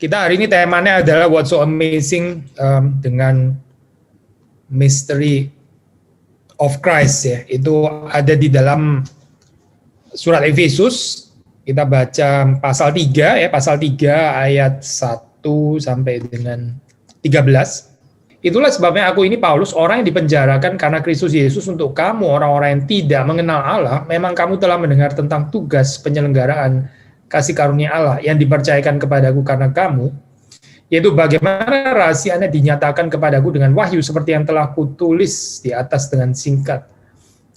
Kita hari ini temanya adalah What's So Amazing dengan Mystery of Christ ya. Itu ada di dalam surat Efesus. Kita baca pasal 3 ya, pasal 3 ayat 1 sampai dengan 13. Itulah sebabnya aku ini Paulus, orang yang dipenjarakan karena Kristus Yesus untuk kamu orang-orang yang tidak mengenal Allah. Memang kamu telah mendengar tentang tugas penyelenggaraan kasih karunia Allah yang dipercayakan kepadaku karena kamu, yaitu bagaimana rahasianya dinyatakan kepadaku dengan wahyu seperti yang telah kutulis di atas dengan singkat.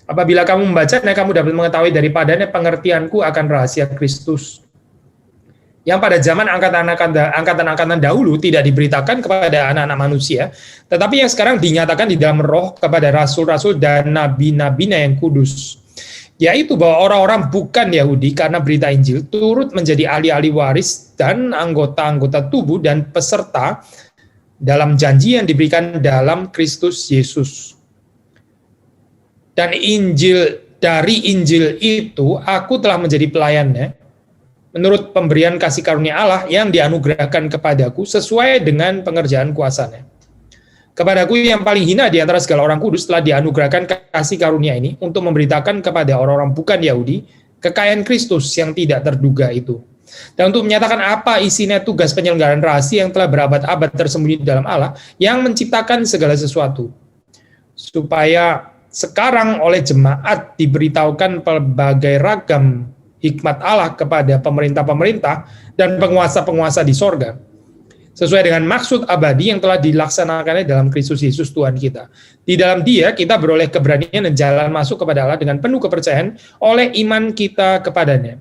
Apabila kamu membacanya, kamu dapat mengetahui daripadanya pengertianku akan rahasia Kristus, yang pada zaman angkatan-angkatan dahulu tidak diberitakan kepada anak-anak manusia, tetapi yang sekarang dinyatakan di dalam roh kepada rasul-rasul dan nabi-nabinya yang kudus. Yaitu bahwa orang-orang bukan Yahudi karena berita Injil turut menjadi ahli-ahli waris dan anggota-anggota tubuh dan peserta dalam janji yang diberikan dalam Kristus Yesus. Dan dari Injil itu aku telah menjadi pelayannya menurut pemberian kasih karunia Allah yang dianugerahkan kepadaku sesuai dengan pengerjaan kuasanya. Kepadaku yang paling hina di antara segala orang kudus telah dianugerahkan kasih karunia ini untuk memberitakan kepada orang-orang bukan Yahudi kekayaan Kristus yang tidak terduga itu. Dan untuk menyatakan apa isinya tugas penyelenggaraan rahasia yang telah berabad-abad tersembunyi di dalam Allah yang menciptakan segala sesuatu. Supaya sekarang oleh jemaat diberitahukan pelbagai ragam hikmat Allah kepada pemerintah-pemerintah dan penguasa-penguasa di sorga, sesuai dengan maksud abadi yang telah dilaksanakannya dalam Kristus Yesus Tuhan kita. Di dalam Dia kita beroleh keberanian dan jalan masuk kepada Allah dengan penuh kepercayaan oleh iman kita kepadanya.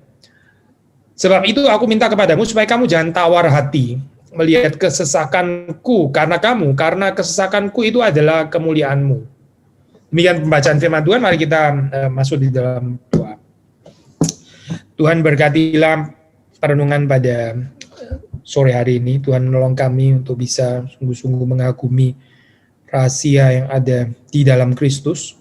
Sebab itu aku minta kepadamu supaya kamu jangan tawar hati melihat kesesakanku karena kesesakanku itu adalah kemuliaanmu. Demikian pembacaan firman Tuhan, mari kita masuk di dalam doa. Tuhan berkatilah perenungan pada sore hari ini. Tuhan menolong kami untuk bisa sungguh-sungguh mengagumi rahasia yang ada di dalam Kristus.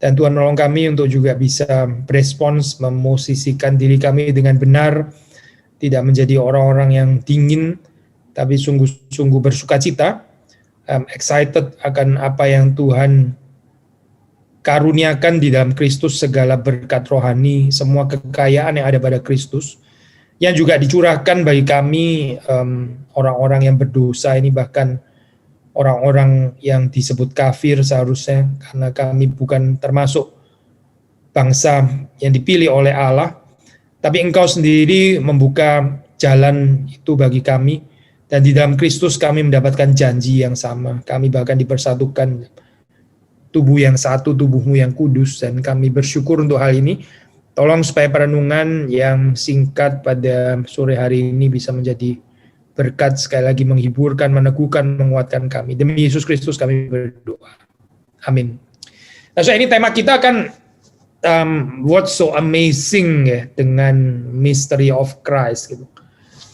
Dan Tuhan menolong kami untuk juga bisa berespons, memosisikan diri kami dengan benar, tidak menjadi orang-orang yang dingin, tapi sungguh-sungguh bersukacita, excited akan apa yang Tuhan karuniakan di dalam Kristus, segala berkat rohani, semua kekayaan yang ada pada Kristus, yang juga dicurahkan bagi kami orang-orang yang berdosa ini, bahkan orang-orang yang disebut kafir seharusnya, karena kami bukan termasuk bangsa yang dipilih oleh Allah, tapi Engkau sendiri membuka jalan itu bagi kami, dan di dalam Kristus kami mendapatkan janji yang sama. Kami bahkan dipersatukan tubuh yang satu, tubuhmu yang kudus, dan kami bersyukur untuk hal ini. Tolong supaya perenungan yang singkat pada sore hari ini bisa menjadi berkat, sekali lagi menghiburkan, meneguhkan, menguatkan kami. Demi Yesus Kristus kami berdoa. Amin. Nah, so ini tema kita kan What's So Amazing ya, dengan Mystery of Christ gitu.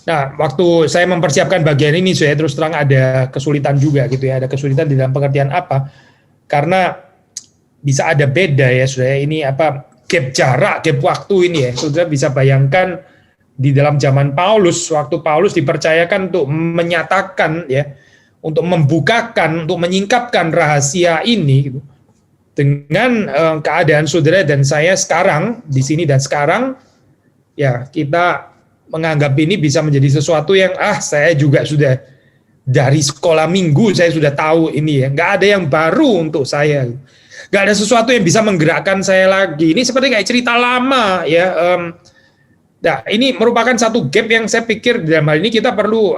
Nah, waktu saya mempersiapkan bagian ini, saya terus terang ada kesulitan juga gitu ya, ada kesulitan di dalam pengertian apa, karena bisa ada beda ya, saudara, ini apa, gap jarak, gap waktu ini ya, saudara bisa bayangkan di dalam zaman Paulus, waktu Paulus dipercayakan untuk menyatakan ya, untuk membukakan, untuk menyingkapkan rahasia ini gitu, dengan keadaan saudara dan saya sekarang di sini dan sekarang ya, kita menganggap ini bisa menjadi sesuatu yang saya juga sudah dari sekolah minggu saya sudah tahu ini ya, nggak ada yang baru untuk saya, nggak ada sesuatu yang bisa menggerakkan saya lagi. Ini seperti kayak cerita lama ya. Nah, ini merupakan satu gap yang saya pikir dalam hal ini kita perlu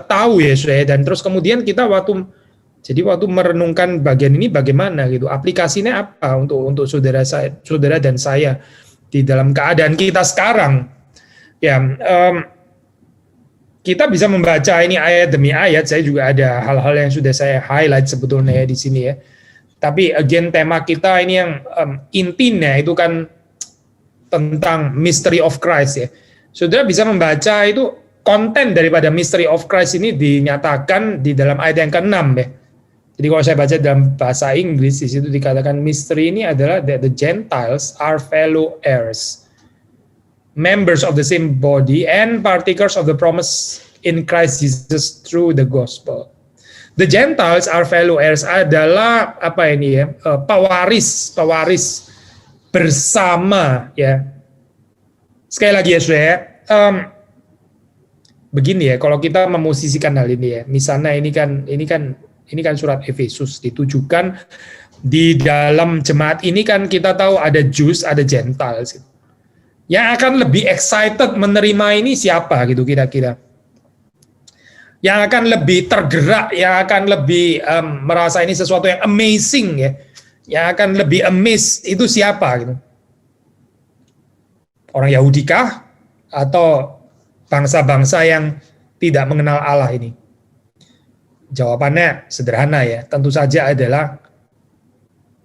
tahu ya, saudara. Dan terus kemudian kita waktu merenungkan bagian ini bagaimana gitu, aplikasinya apa untuk saudara dan saya di dalam keadaan kita sekarang ya. Kita bisa membaca ini ayat demi ayat. Saya juga ada hal-hal yang sudah saya highlight sebetulnya di sini ya. Tapi again, tema kita ini yang intinya itu kan tentang Mystery of Christ ya. Saudara bisa membaca itu konten daripada Mystery of Christ ini dinyatakan di dalam ayat yang ke-6 ya. Jadi kalau saya baca dalam bahasa Inggris, di situ dikatakan mystery ini adalah that the Gentiles are fellow heirs. members of the same body and partakers of the promise in Christ Jesus through the gospel. The Gentiles are fellow heirs adalah apa ini ya, pewaris bersama ya. Sekali lagi ya saudara, begini ya, kalau kita memosisikan hal ini ya, misalnya ini kan surat Efesus ditujukan di dalam jemaat ini kan kita tahu ada Jews, ada Gentiles. Yang akan lebih excited menerima ini siapa gitu kira-kira? Yang akan lebih tergerak, yang akan lebih merasa ini sesuatu yang amazing ya, yang akan lebih amazed itu siapa gitu? Orang Yahudi kah? Atau bangsa-bangsa yang tidak mengenal Allah ini? Jawabannya sederhana ya, tentu saja adalah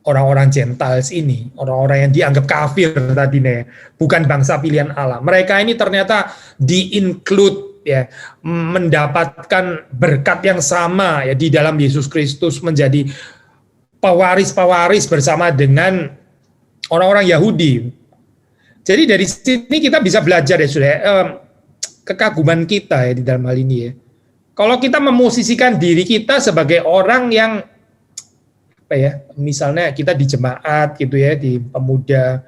orang-orang Gentiles ini, orang-orang yang dianggap kafir tadinya, bukan bangsa pilihan Allah. Mereka ini ternyata di-include ya, mendapatkan berkat yang sama ya di dalam Yesus Kristus, menjadi pewaris-pewaris bersama dengan orang-orang Yahudi. Jadi dari sini kita bisa belajar ya sudah kekaguman kita ya di dalam hal ini ya. Kalau kita memosisikan diri kita sebagai orang yang apa ya, misalnya kita di jemaat gitu ya, di pemuda,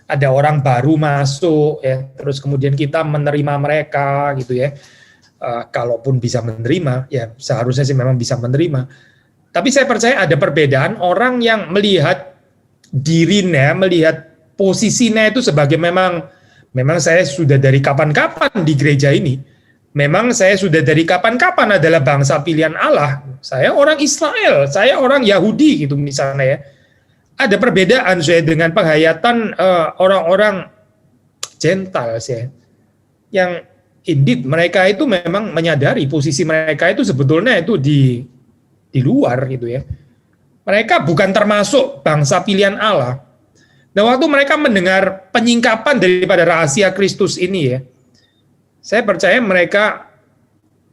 ada orang baru masuk ya, terus kemudian kita menerima mereka gitu ya. Kalaupun bisa menerima ya seharusnya sih memang bisa menerima. Tapi saya percaya ada perbedaan orang yang melihat dirinya, melihat posisinya itu sebagai memang saya sudah dari kapan-kapan di gereja ini. Memang saya sudah dari kapan-kapan adalah bangsa pilihan Allah. Saya orang Israel, saya orang Yahudi gitu misalnya ya. Ada perbedaan saya dengan penghayatan orang-orang Gentiles ya. Yang indeed mereka itu memang menyadari posisi mereka itu sebetulnya itu di luar gitu ya. Mereka bukan termasuk bangsa pilihan Allah. Dan waktu mereka mendengar penyingkapan daripada rahasia Kristus ini ya, saya percaya mereka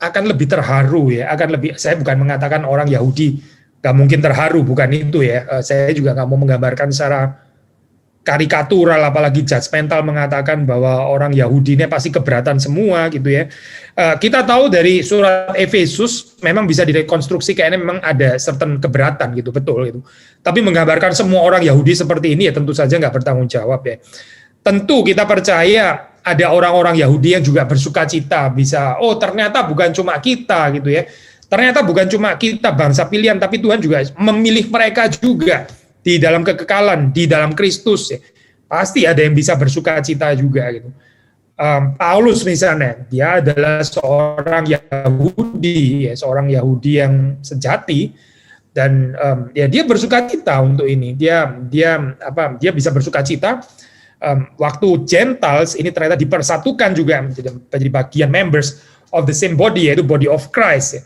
akan lebih terharu ya, saya bukan mengatakan orang Yahudi nggak mungkin terharu, bukan itu ya. Saya juga nggak mau menggambarkan secara karikatural, apalagi judgmental mengatakan bahwa orang Yahudi ini pasti keberatan semua gitu ya. Kita tahu dari surat Efesus memang bisa direkonstruksi kayaknya memang ada certain keberatan gitu, betul gitu. Tapi menggambarkan semua orang Yahudi seperti ini ya tentu saja nggak bertanggung jawab ya. Tentu kita percaya ada orang-orang Yahudi yang juga bersuka cita, bisa, oh ternyata bukan cuma kita gitu ya. Ternyata bukan cuma kita bangsa pilihan, tapi Tuhan juga memilih mereka juga di dalam kekekalan, di dalam Kristus ya. Pasti ada yang bisa bersuka cita juga gitu. Paulus misalnya, dia adalah seorang Yahudi, ya, seorang Yahudi yang sejati, dan ya dia bersuka cita untuk ini. Dia bisa bersuka cita waktu Gentiles ini ternyata dipersatukan juga menjadi bagian members of the same body, yaitu body of Christ ya.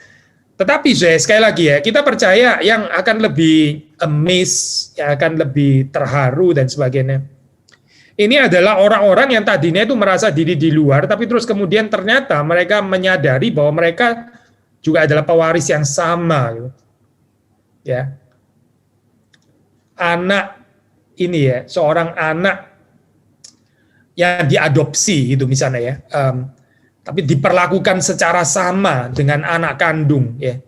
Tetapi sekali lagi ya, kita percaya yang akan lebih amazed, yang akan lebih terharu dan sebagainya. Ini adalah orang-orang yang tadinya itu merasa diri di luar, tapi terus kemudian ternyata mereka menyadari bahwa mereka juga adalah pewaris yang sama. Gitu. Ya, anak ini ya, seorang anak yang diadopsi gitu misalnya ya. Tapi diperlakukan secara sama dengan anak kandung ya,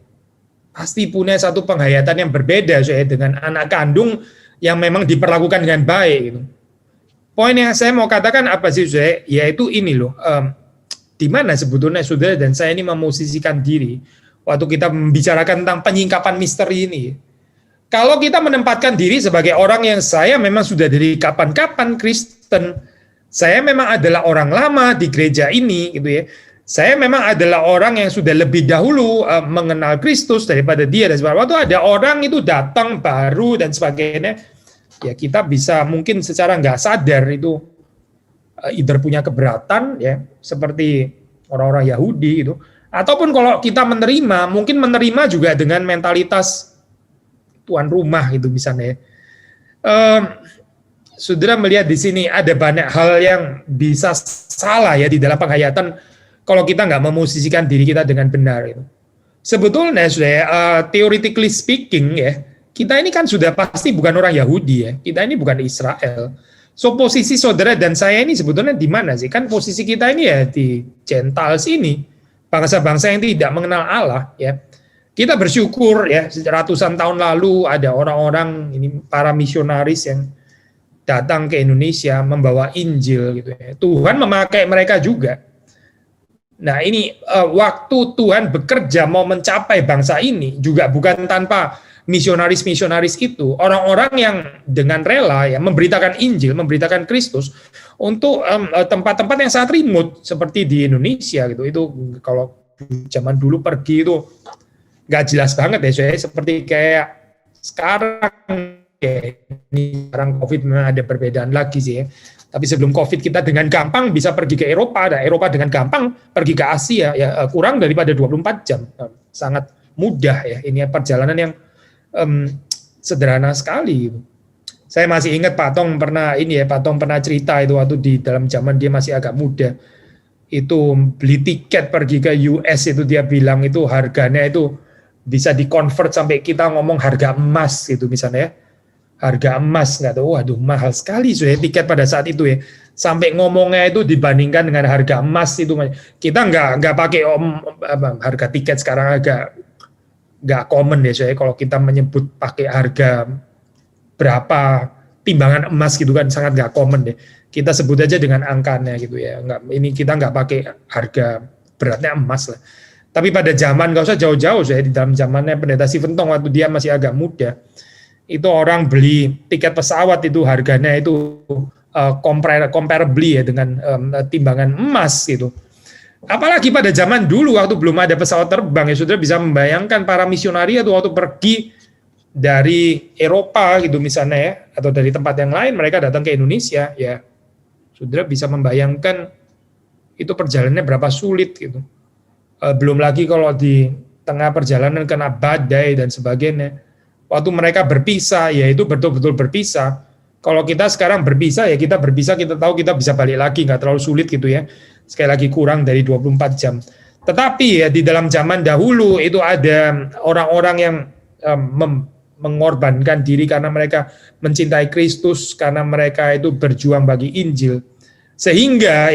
pasti punya satu penghayatan yang berbeda dengan anak kandung yang memang diperlakukan dengan baik gitu. Poin yang saya mau katakan apa sih yaitu ini loh, di mana sebetulnya saudara dan saya ini memosisikan diri waktu kita membicarakan tentang penyingkapan misteri ini. Kalau kita menempatkan diri sebagai orang yang saya memang sudah dari kapan-kapan Kristen, saya memang adalah orang lama di gereja ini gitu ya. Saya memang adalah orang yang sudah lebih dahulu mengenal Kristus daripada dia dan sebagainya. Waktu ada orang itu datang baru dan sebagainya, ya kita bisa mungkin secara nggak sadar itu either punya keberatan ya seperti orang-orang Yahudi itu, ataupun kalau kita menerima, mungkin menerima juga dengan mentalitas tuan rumah gitu misalnya. Saudara melihat di sini ada banyak hal yang bisa salah ya di dalam penghayatan kalau kita nggak memosisikan diri kita dengan benar itu. Sebetulnya theoretically speaking ya, kita ini kan sudah pasti bukan orang Yahudi ya, kita ini bukan Israel. So posisi saudara dan saya ini sebetulnya di mana sih? Kan posisi kita ini ya di Gentiles ini, bangsa-bangsa yang tidak mengenal Allah ya. Kita bersyukur ya, ratusan tahun lalu ada orang-orang ini para misionaris yang datang ke Indonesia membawa Injil gitu ya. Tuhan memakai mereka juga. Nah, ini waktu Tuhan bekerja mau mencapai bangsa ini juga bukan tanpa misionaris-misionaris itu, orang-orang yang dengan rela ya memberitakan Injil, memberitakan Kristus untuk tempat-tempat yang sangat remote seperti di Indonesia gitu. Itu kalau zaman dulu pergi itu nggak jelas banget ya, saya seperti kayak sekarang ya, ini sekarang COVID memang ada perbedaan lagi sih ya. Tapi sebelum COVID kita dengan gampang bisa pergi ke Eropa, dan Eropa dengan gampang pergi ke Asia ya, kurang daripada 24 jam. Sangat mudah ya, ini perjalanan yang sederhana sekali. Saya masih ingat Pak Tong pernah cerita itu waktu di dalam zaman dia masih agak muda. Itu beli tiket pergi ke US itu dia bilang itu harganya itu bisa di-convert sampai kita ngomong harga emas gitu misalnya ya. Harga emas nggak tahu, waduh mahal sekali sudah tiket pada saat itu ya. Sampai ngomongnya itu dibandingkan dengan harga emas itu kita nggak pakai harga tiket sekarang agak nggak common ya saya kalau kita menyebut pakai harga berapa timbangan emas gitu kan sangat nggak common deh. Kita sebut aja dengan angkanya gitu ya. Ini kita nggak pakai harga beratnya emas lah. Tapi pada zaman nggak usah jauh-jauh saya di dalam zamannya Pendeta Stephen Tong waktu dia masih agak muda. Itu orang beli tiket pesawat itu harganya itu comparably ya dengan timbangan emas gitu. Apalagi pada zaman dulu waktu belum ada pesawat terbang ya saudara bisa membayangkan para misionari itu waktu pergi dari Eropa gitu misalnya ya atau dari tempat yang lain mereka datang ke Indonesia ya saudara bisa membayangkan itu perjalanannya berapa sulit gitu. Belum lagi kalau di tengah perjalanan kena badai dan sebagainya. Waktu mereka berpisah, ya itu betul-betul berpisah. Kalau kita sekarang berpisah, ya kita berpisah, kita tahu kita bisa balik lagi, nggak terlalu sulit gitu ya. Sekali lagi kurang dari 24 jam. Tetapi ya di dalam zaman dahulu itu ada orang-orang yang mengorbankan diri karena mereka mencintai Kristus, karena mereka itu berjuang bagi Injil. Sehingga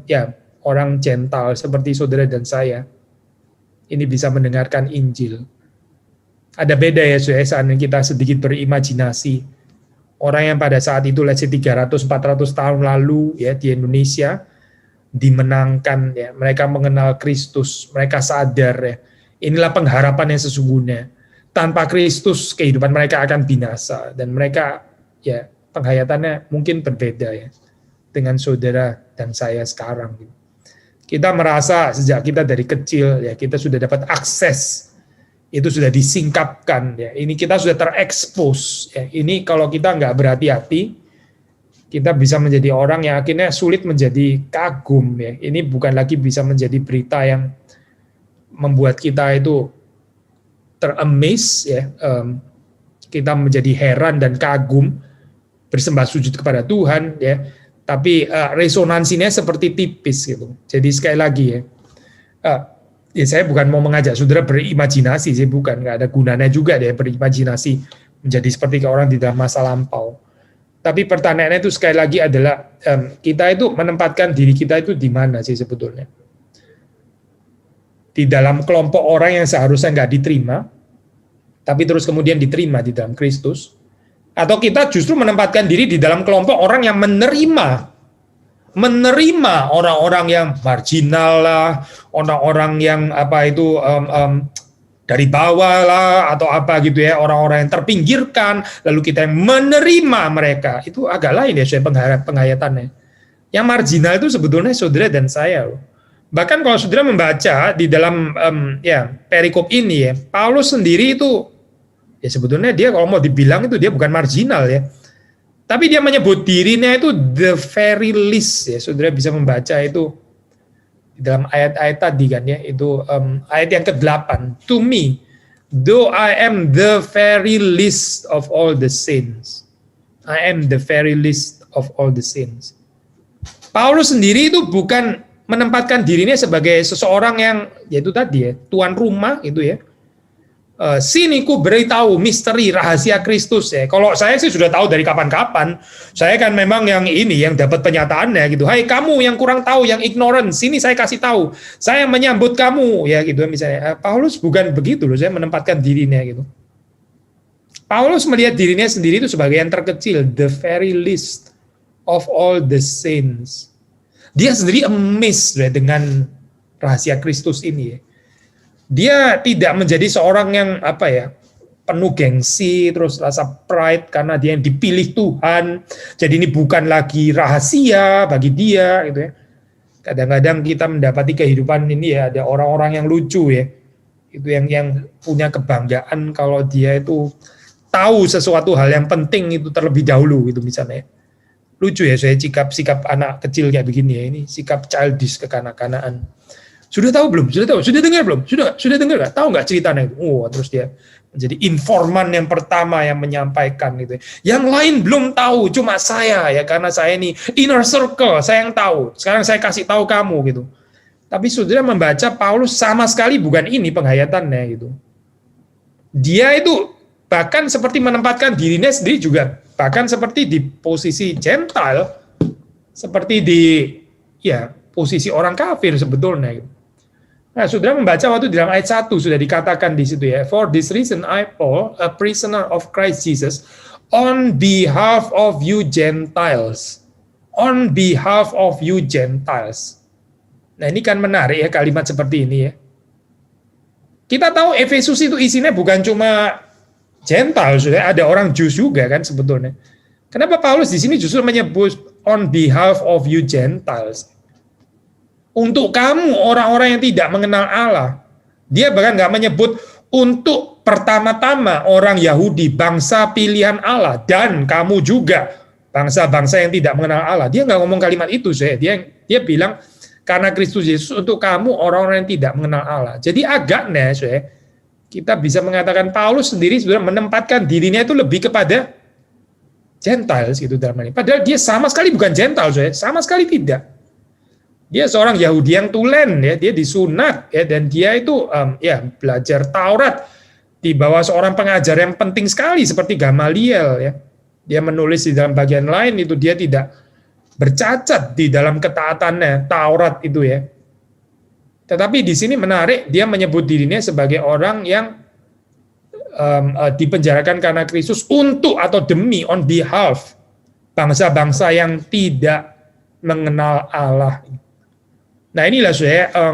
ya orang Gentile seperti saudara dan saya, ini bisa mendengarkan Injil. Ada beda ya saat kita sedikit berimajinasi. Orang yang pada saat itu let's say 300-400 tahun lalu ya di Indonesia dimenangkan ya, mereka mengenal Kristus, mereka sadar ya. Inilah pengharapan yang sesungguhnya. Tanpa Kristus kehidupan mereka akan binasa dan mereka ya penghayatannya mungkin berbeda ya dengan saudara dan saya sekarang. Kita merasa sejak kita dari kecil ya kita sudah dapat akses, itu sudah disingkapkan ya. Ini kita sudah terekspos ya. Ini kalau kita nggak berhati-hati, kita bisa menjadi orang yang akhirnya sulit menjadi kagum ya. Ini bukan lagi bisa menjadi berita yang membuat kita itu teramaze ya. Kita menjadi heran dan kagum, bersembah sujud kepada Tuhan ya. Tapi resonansinya seperti tipis gitu. Jadi sekali lagi ya. Ya saya bukan mau mengajak saudara berimajinasi, saya bukan, nggak ada gunanya juga deh berimajinasi menjadi seperti orang di dalam masa lampau. Tapi pertanyaannya itu sekali lagi adalah kita itu menempatkan diri kita itu di mana sih sebetulnya? Di dalam kelompok orang yang seharusnya nggak diterima, tapi terus kemudian diterima di dalam Kristus, atau kita justru menempatkan diri di dalam kelompok orang yang menerima orang-orang yang marginal lah, orang-orang yang dari bawah lah atau apa gitu ya, orang-orang yang terpinggirkan, lalu kita yang menerima mereka. Itu agak lain ya saya penghayatannya. Yang marginal itu sebetulnya saudara dan saya loh. Bahkan kalau saudara membaca di dalam perikop ini ya, Paulus sendiri itu ya sebetulnya dia kalau mau dibilang itu dia bukan marginal ya. Tapi dia menyebut dirinya itu the very least ya. Saudara bisa membaca itu di dalam ayat-ayat tadi kan ya, itu ayat yang ke-8. To me, though I am the very least of all the saints. I am the very least of all the saints. Paulus sendiri itu bukan menempatkan dirinya sebagai seseorang yang yaitu tadi ya, tuan rumah itu ya. sini ku beritahu misteri rahasia Kristus ya. Kalau saya sih sudah tahu dari kapan-kapan. Saya kan memang yang ini yang dapat penyataannya gitu. Hai kamu yang kurang tahu, yang ignorant, sini saya kasih tahu. Saya menyambut kamu ya gitu misalnya. Paulus bukan begitu loh, saya menempatkan dirinya gitu. Paulus melihat dirinya sendiri itu sebagai yang terkecil, the very least of all the saints. Dia sendiri amazed ya, dengan rahasia Kristus ini ya. Dia tidak menjadi seorang yang penuh gengsi, terus rasa pride karena dia yang dipilih Tuhan. Jadi ini bukan lagi rahasia bagi dia gitu ya. Kadang-kadang kita mendapati kehidupan ini ya, ada orang-orang yang lucu ya. Itu yang punya kebanggaan kalau dia itu tahu sesuatu hal yang penting itu terlebih dahulu gitu misalnya. Lucu ya saya sikap anak kecil kayak begini ya, ini sikap childish, kekanak-kanakan. Sudah tahu belum? Sudah tahu? Sudah dengar belum? Sudah dengar nggak? Tahu nggak ceritanya itu? Terus dia menjadi informan yang pertama yang menyampaikan gitu. Yang lain belum tahu, cuma saya ya, karena saya ini inner circle, saya yang tahu. Sekarang saya kasih tahu kamu gitu. Tapi saudara membaca Paulus sama sekali bukan ini penghayatannya gitu. Dia itu bahkan seperti menempatkan dirinya sendiri juga, bahkan seperti di posisi Gentile, seperti di posisi orang kafir sebetulnya gitu. Nah, saudara membaca waktu di dalam ayat 1 sudah dikatakan di situ ya. For this reason I, Paul, a prisoner of Christ Jesus, on behalf of you Gentiles. On behalf of you Gentiles. Nah, ini kan menarik ya kalimat seperti ini ya. Kita tahu Efesus itu isinya bukan cuma Gentiles, sudah ada orang Jews juga kan sebetulnya. Kenapa Paulus di sini justru menyebut on behalf of you Gentiles? Untuk kamu orang-orang yang tidak mengenal Allah. Dia bahkan nggak menyebut untuk pertama-tama orang Yahudi, bangsa pilihan Allah, dan kamu juga bangsa-bangsa yang tidak mengenal Allah. Dia nggak ngomong kalimat itu, dia bilang karena Kristus Yesus untuk kamu orang-orang yang tidak mengenal Allah. Jadi agaknya, kita bisa mengatakan Paulus sendiri sudah menempatkan dirinya itu lebih kepada Gentiles gitu dalam ini. Padahal dia sama sekali bukan Gentile, sama sekali tidak. Dia seorang Yahudi yang tulen ya, dia disunat ya, dan dia itu belajar Taurat di bawah seorang pengajar yang penting sekali seperti Gamaliel ya. Dia menulis di dalam bagian lain itu dia tidak bercacat di dalam ketaatannya Taurat itu ya. Tetapi di sini menarik, dia menyebut dirinya sebagai orang yang dipenjarakan karena Kristus untuk atau demi, on behalf bangsa-bangsa yang tidak mengenal Allah. Nah inilah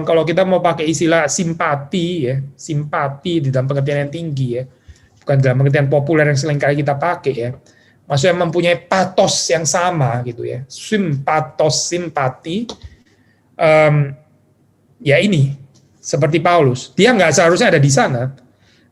kalau kita mau pakai istilah simpati ya, simpati di dalam pengertian yang tinggi ya, bukan dalam pengertian populer yang seringkali kita pakai ya, maksudnya mempunyai patos yang sama gitu ya, simpati, ya ini seperti Paulus, dia nggak seharusnya ada di sana,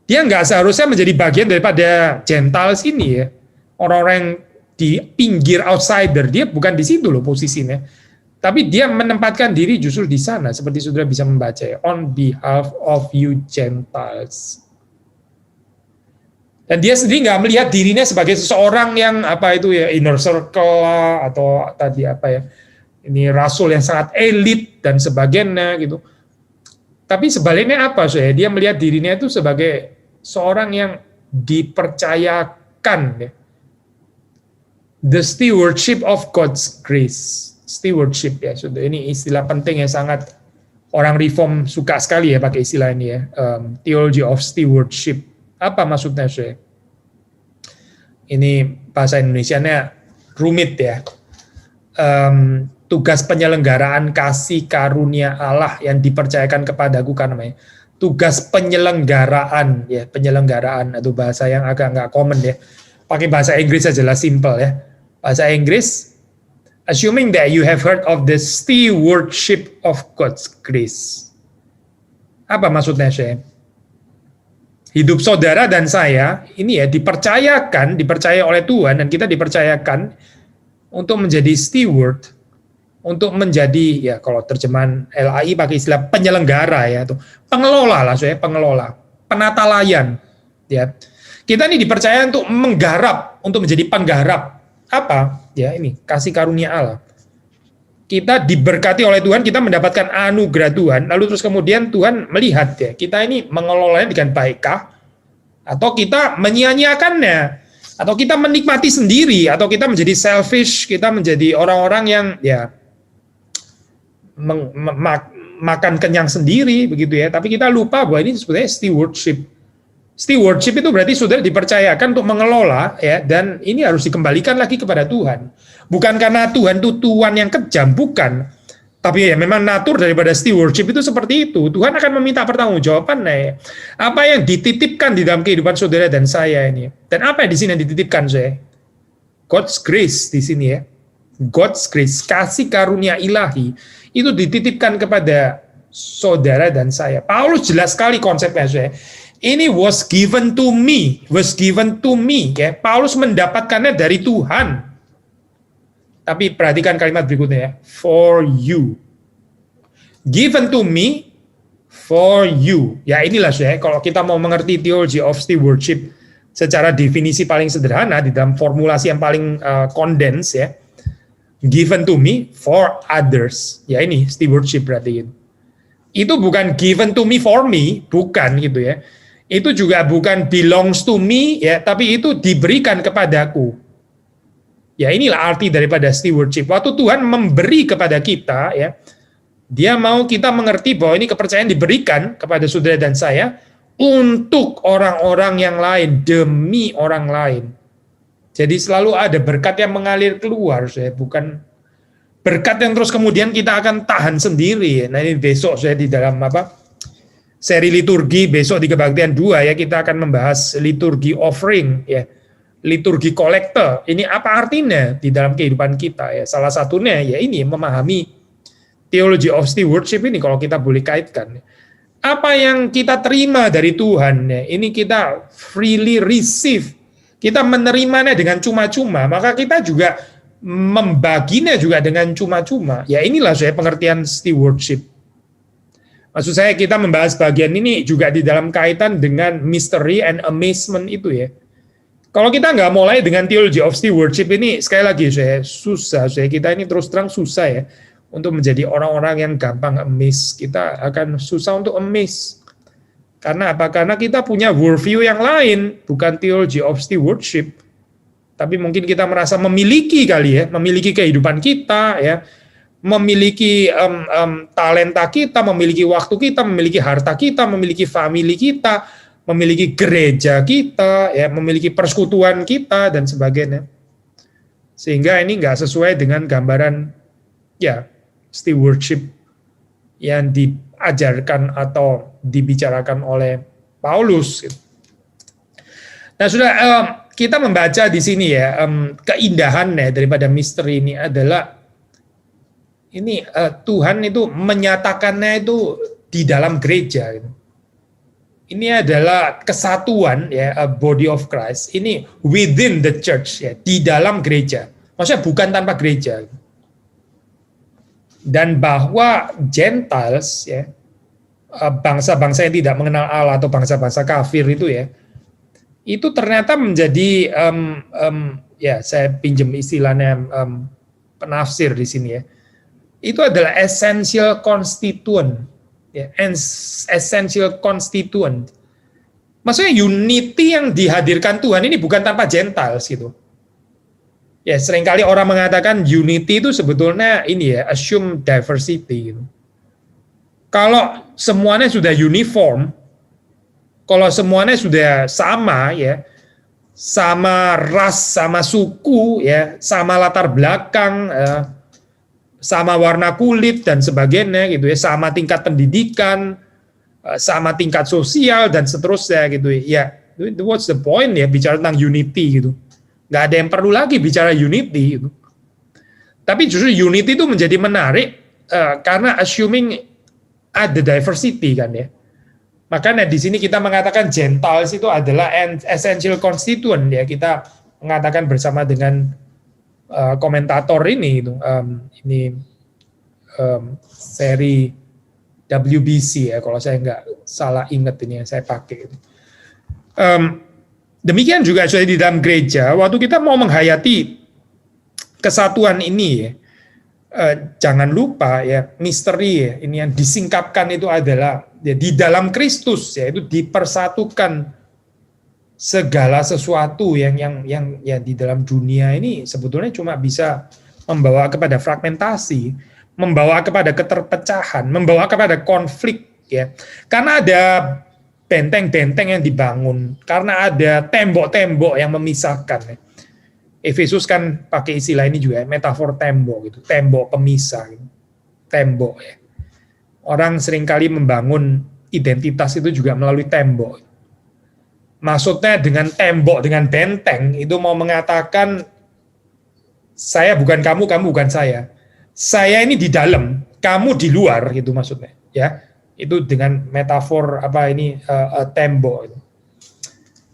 dia nggak seharusnya menjadi bagian daripada Gentiles ini ya, orang-orang yang di pinggir outsider, dia bukan di situ loh posisinya. Tapi dia menempatkan diri justru di sana, seperti saudara bisa membaca ya, on behalf of you Gentiles. Dan dia sendiri nggak melihat dirinya sebagai seseorang yang inner circle lah, atau tadi ini rasul yang sangat elit dan sebagainya gitu. Tapi sebaliknya dia melihat dirinya itu sebagai seorang yang dipercayakan ya. The stewardship of God's grace. Stewardship ya, ini istilah penting yang sangat orang reform suka sekali ya pakai istilah ini ya, theology of stewardship. Apa maksudnya Ini bahasa Indonesianya rumit ya. Tugas penyelenggaraan kasih karunia Allah yang dipercayakan kepadaku kan namanya. Tugas penyelenggaraan ya, penyelenggaraan atau bahasa yang agak nggak common ya. Pakai bahasa Inggris saja lah, simple ya. Bahasa Inggris, assuming that you have heard of the stewardship of God's grace. Apa maksudnya, Hidup saudara dan saya ini ya dipercaya oleh Tuhan, dan kita dipercayakan untuk menjadi steward, untuk menjadi ya kalau terjemahan LAI pakai istilah penyelenggara ya, atau pengelola lah, pengelola, penata layan ya. Kita ini dipercaya untuk menggarap, untuk menjadi penggarap. Apa? Ya ini, kasih karunia Allah. Kita diberkati oleh Tuhan, kita mendapatkan anugerah Tuhan, lalu terus kemudian Tuhan melihat ya, kita ini mengelolanya dengan baikkah, atau kita menyia-nyiakannya, atau kita menikmati sendiri, atau kita menjadi selfish, kita menjadi orang-orang yang ya makan kenyang sendiri begitu ya. Tapi kita lupa bahwa ini sebenarnya stewardship. Stewardship itu berarti saudara dipercayakan untuk mengelola ya, dan ini harus dikembalikan lagi kepada Tuhan. Bukan karena Tuhan itu Tuhan yang kejam, bukan. Tapi ya memang natur daripada stewardship itu seperti itu. Tuhan akan meminta pertanggungjawaban ya. Apa yang dititipkan di dalam kehidupan saudara dan saya ini. Dan apa yang di sini yang dititipkan saya? God's grace di sini ya. God's grace, kasih karunia ilahi itu dititipkan kepada saudara dan saya. Paulus jelas sekali konsepnya saya. Ini was given to me ya. Paulus mendapatkannya dari Tuhan. Tapi perhatikan kalimat berikutnya ya. For you. Given to me, for you. Ya inilah saya, kalau kita mau mengerti theology of stewardship secara definisi paling sederhana, di dalam formulasi yang paling condensed ya. Given to me, for others. Ya ini stewardship berarti. Itu bukan given to me for me, bukan gitu ya. Itu juga bukan belongs to me ya, tapi itu diberikan kepadaku. Ya inilah arti daripada stewardship. Waktu Tuhan memberi kepada kita, ya, Dia mau kita mengerti bahwa ini kepercayaan diberikan kepada saudara dan saya untuk orang-orang yang lain, demi orang lain. Jadi selalu ada berkat yang mengalir keluar, saya bukan berkat yang terus kemudian kita akan tahan sendiri. Nah ini besok saya di dalam seri liturgi besok di kebaktian 2 ya, kita akan membahas liturgi offering ya. Liturgi kolektor, ini apa artinya di dalam kehidupan kita ya? Salah satunya ya ini memahami theology of stewardship ini kalau kita boleh kaitkan. Apa yang kita terima dari Tuhan ya, ini kita freely receive. Kita menerimanya dengan cuma-cuma, maka kita juga membaginya juga dengan cuma-cuma. Ya inilah saya pengertian stewardship. Maksud saya kita membahas bagian ini juga di dalam kaitan dengan mystery and amazement itu ya. Kalau kita nggak mulai dengan theology of stewardship ini, sekali lagi kita ini terus terang susah ya untuk menjadi orang-orang yang gampang amazed. Kita akan susah untuk amazed. Karena apa? Karena kita punya worldview yang lain, bukan theology of stewardship. Tapi mungkin kita merasa memiliki kali ya, memiliki kehidupan kita ya, memiliki talenta kita, memiliki waktu kita, memiliki harta kita, memiliki family kita, memiliki gereja kita, ya, memiliki persekutuan kita dan sebagainya. Sehingga ini nggak sesuai dengan gambaran ya stewardship yang diajarkan atau dibicarakan oleh Paulus. Nah, sudah kita membaca di sini ya keindahannya daripada misteri ini adalah ini Tuhan itu menyatakannya itu di dalam gereja. Gitu. Ini adalah kesatuan ya, body of Christ. Ini within the church ya, di dalam gereja. Maksudnya bukan tanpa gereja. Dan bahwa Gentiles ya, bangsa-bangsa yang tidak mengenal Allah atau bangsa-bangsa kafir itu ya, itu ternyata menjadi ya saya pinjam istilahnya penafsir di sini ya. Itu adalah essential constituent. Ya, essential constituent. Maksudnya unity yang dihadirkan Tuhan ini bukan tanpa Gentiles gitu. Ya, seringkali orang mengatakan unity itu sebetulnya ini ya, assume diversity gitu. Kalau semuanya sudah uniform, kalau semuanya sudah sama ya, sama ras, sama suku ya, sama latar belakang, sama warna kulit dan sebagainya gitu ya, sama tingkat pendidikan, sama tingkat sosial dan seterusnya gitu ya. What's the point ya bicara tentang unity gitu? Nggak ada yang perlu lagi bicara unity gitu. Tapi justru unity itu menjadi menarik karena assuming ada diversity kan ya. Makanya di sini kita mengatakan Gentiles itu adalah essential constituent ya. Kita mengatakan bersama dengan komentator ini gitu, ini seri WBC ya kalau saya nggak salah ingat ini yang saya pakai. Demikian juga di dalam gereja waktu kita mau menghayati kesatuan ini ya, jangan lupa ya misteri ya, ini yang disingkapkan itu adalah ya, di dalam Kristus ya itu dipersatukan segala sesuatu yang ya di dalam dunia ini sebetulnya cuma bisa membawa kepada fragmentasi, membawa kepada keterpecahan, membawa kepada konflik ya. Karena ada benteng-benteng yang dibangun, karena ada tembok-tembok yang memisahkan ya. Efesus kan pakai istilah ini juga, metafor tembok gitu, tembok pemisah gitu. Tembok ya. Orang seringkali membangun identitas itu juga melalui tembok. Maksudnya dengan tembok, dengan benteng, itu mau mengatakan saya bukan kamu, kamu bukan saya. Saya ini di dalam, kamu di luar, gitu maksudnya. Ya, itu dengan metafor tembok.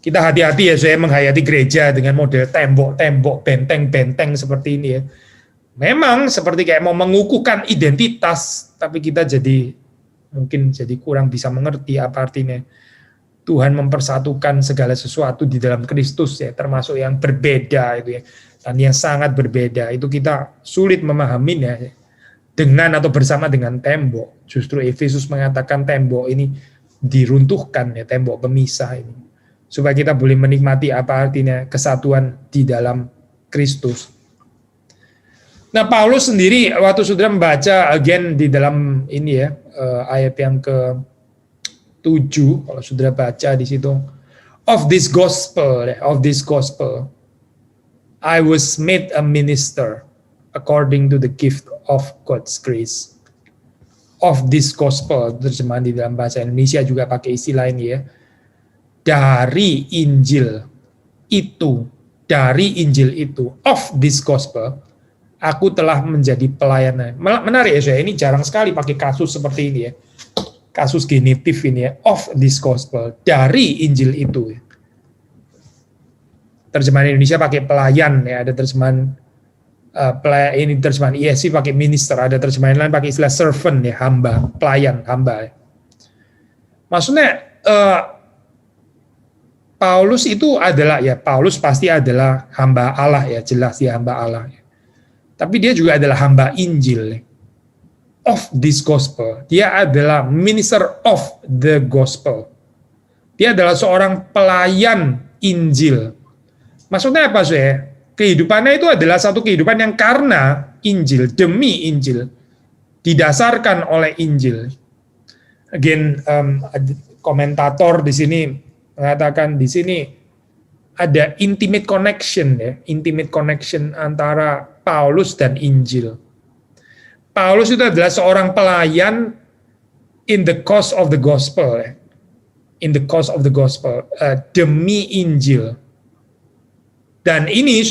Kita hati-hati ya, saya menghayati gereja dengan model tembok-tembok, benteng-benteng seperti ini ya. Memang seperti kayak mau mengukuhkan identitas, tapi kita mungkin jadi kurang bisa mengerti apa artinya. Tuhan mempersatukan segala sesuatu di dalam Kristus ya, termasuk yang berbeda itu ya, dan yang sangat berbeda itu kita sulit memahaminya ya, dengan atau bersama dengan tembok. Justru Efesus mengatakan tembok ini diruntuhkan ya, tembok pemisah ini, supaya kita boleh menikmati apa artinya kesatuan di dalam Kristus. Nah, Paulus sendiri waktu sudah membaca again di dalam ini ya, ayat yang ke 7, kalau sudah baca di situ, of this gospel, I was made a minister according to the gift of God's grace. Of this gospel, terjemahan di dalam bahasa Indonesia juga pakai istilah ini ya. Dari Injil itu, of this gospel, aku telah menjadi pelayan. Menarik ya saya, ini jarang sekali pakai kasus seperti ini ya. Kasus genitif ini ya, of this gospel, dari Injil itu. Terjemahan Indonesia pakai pelayan ya, ada terjemahan ini terjemahan ESV pakai minister, ada terjemahan lain pakai istilah servant ya, hamba, pelayan, hamba. Ya. Maksudnya Paulus itu adalah ya, Paulus pasti adalah hamba Allah ya, jelas dia hamba Allah. Ya. Tapi dia juga adalah hamba Injil. Ya. Of this gospel. Dia adalah minister of the gospel. Dia adalah seorang pelayan Injil. Maksudnya apa sih? Kehidupannya itu adalah satu kehidupan yang karena Injil, demi Injil, didasarkan oleh Injil. Again, komentator di sini mengatakan di sini ada intimate connection ya, intimate connection antara Paulus dan Injil. Paulus itu adalah seorang pelayan in the cause of the gospel, in the cause of the gospel, demi Injil. Dan ini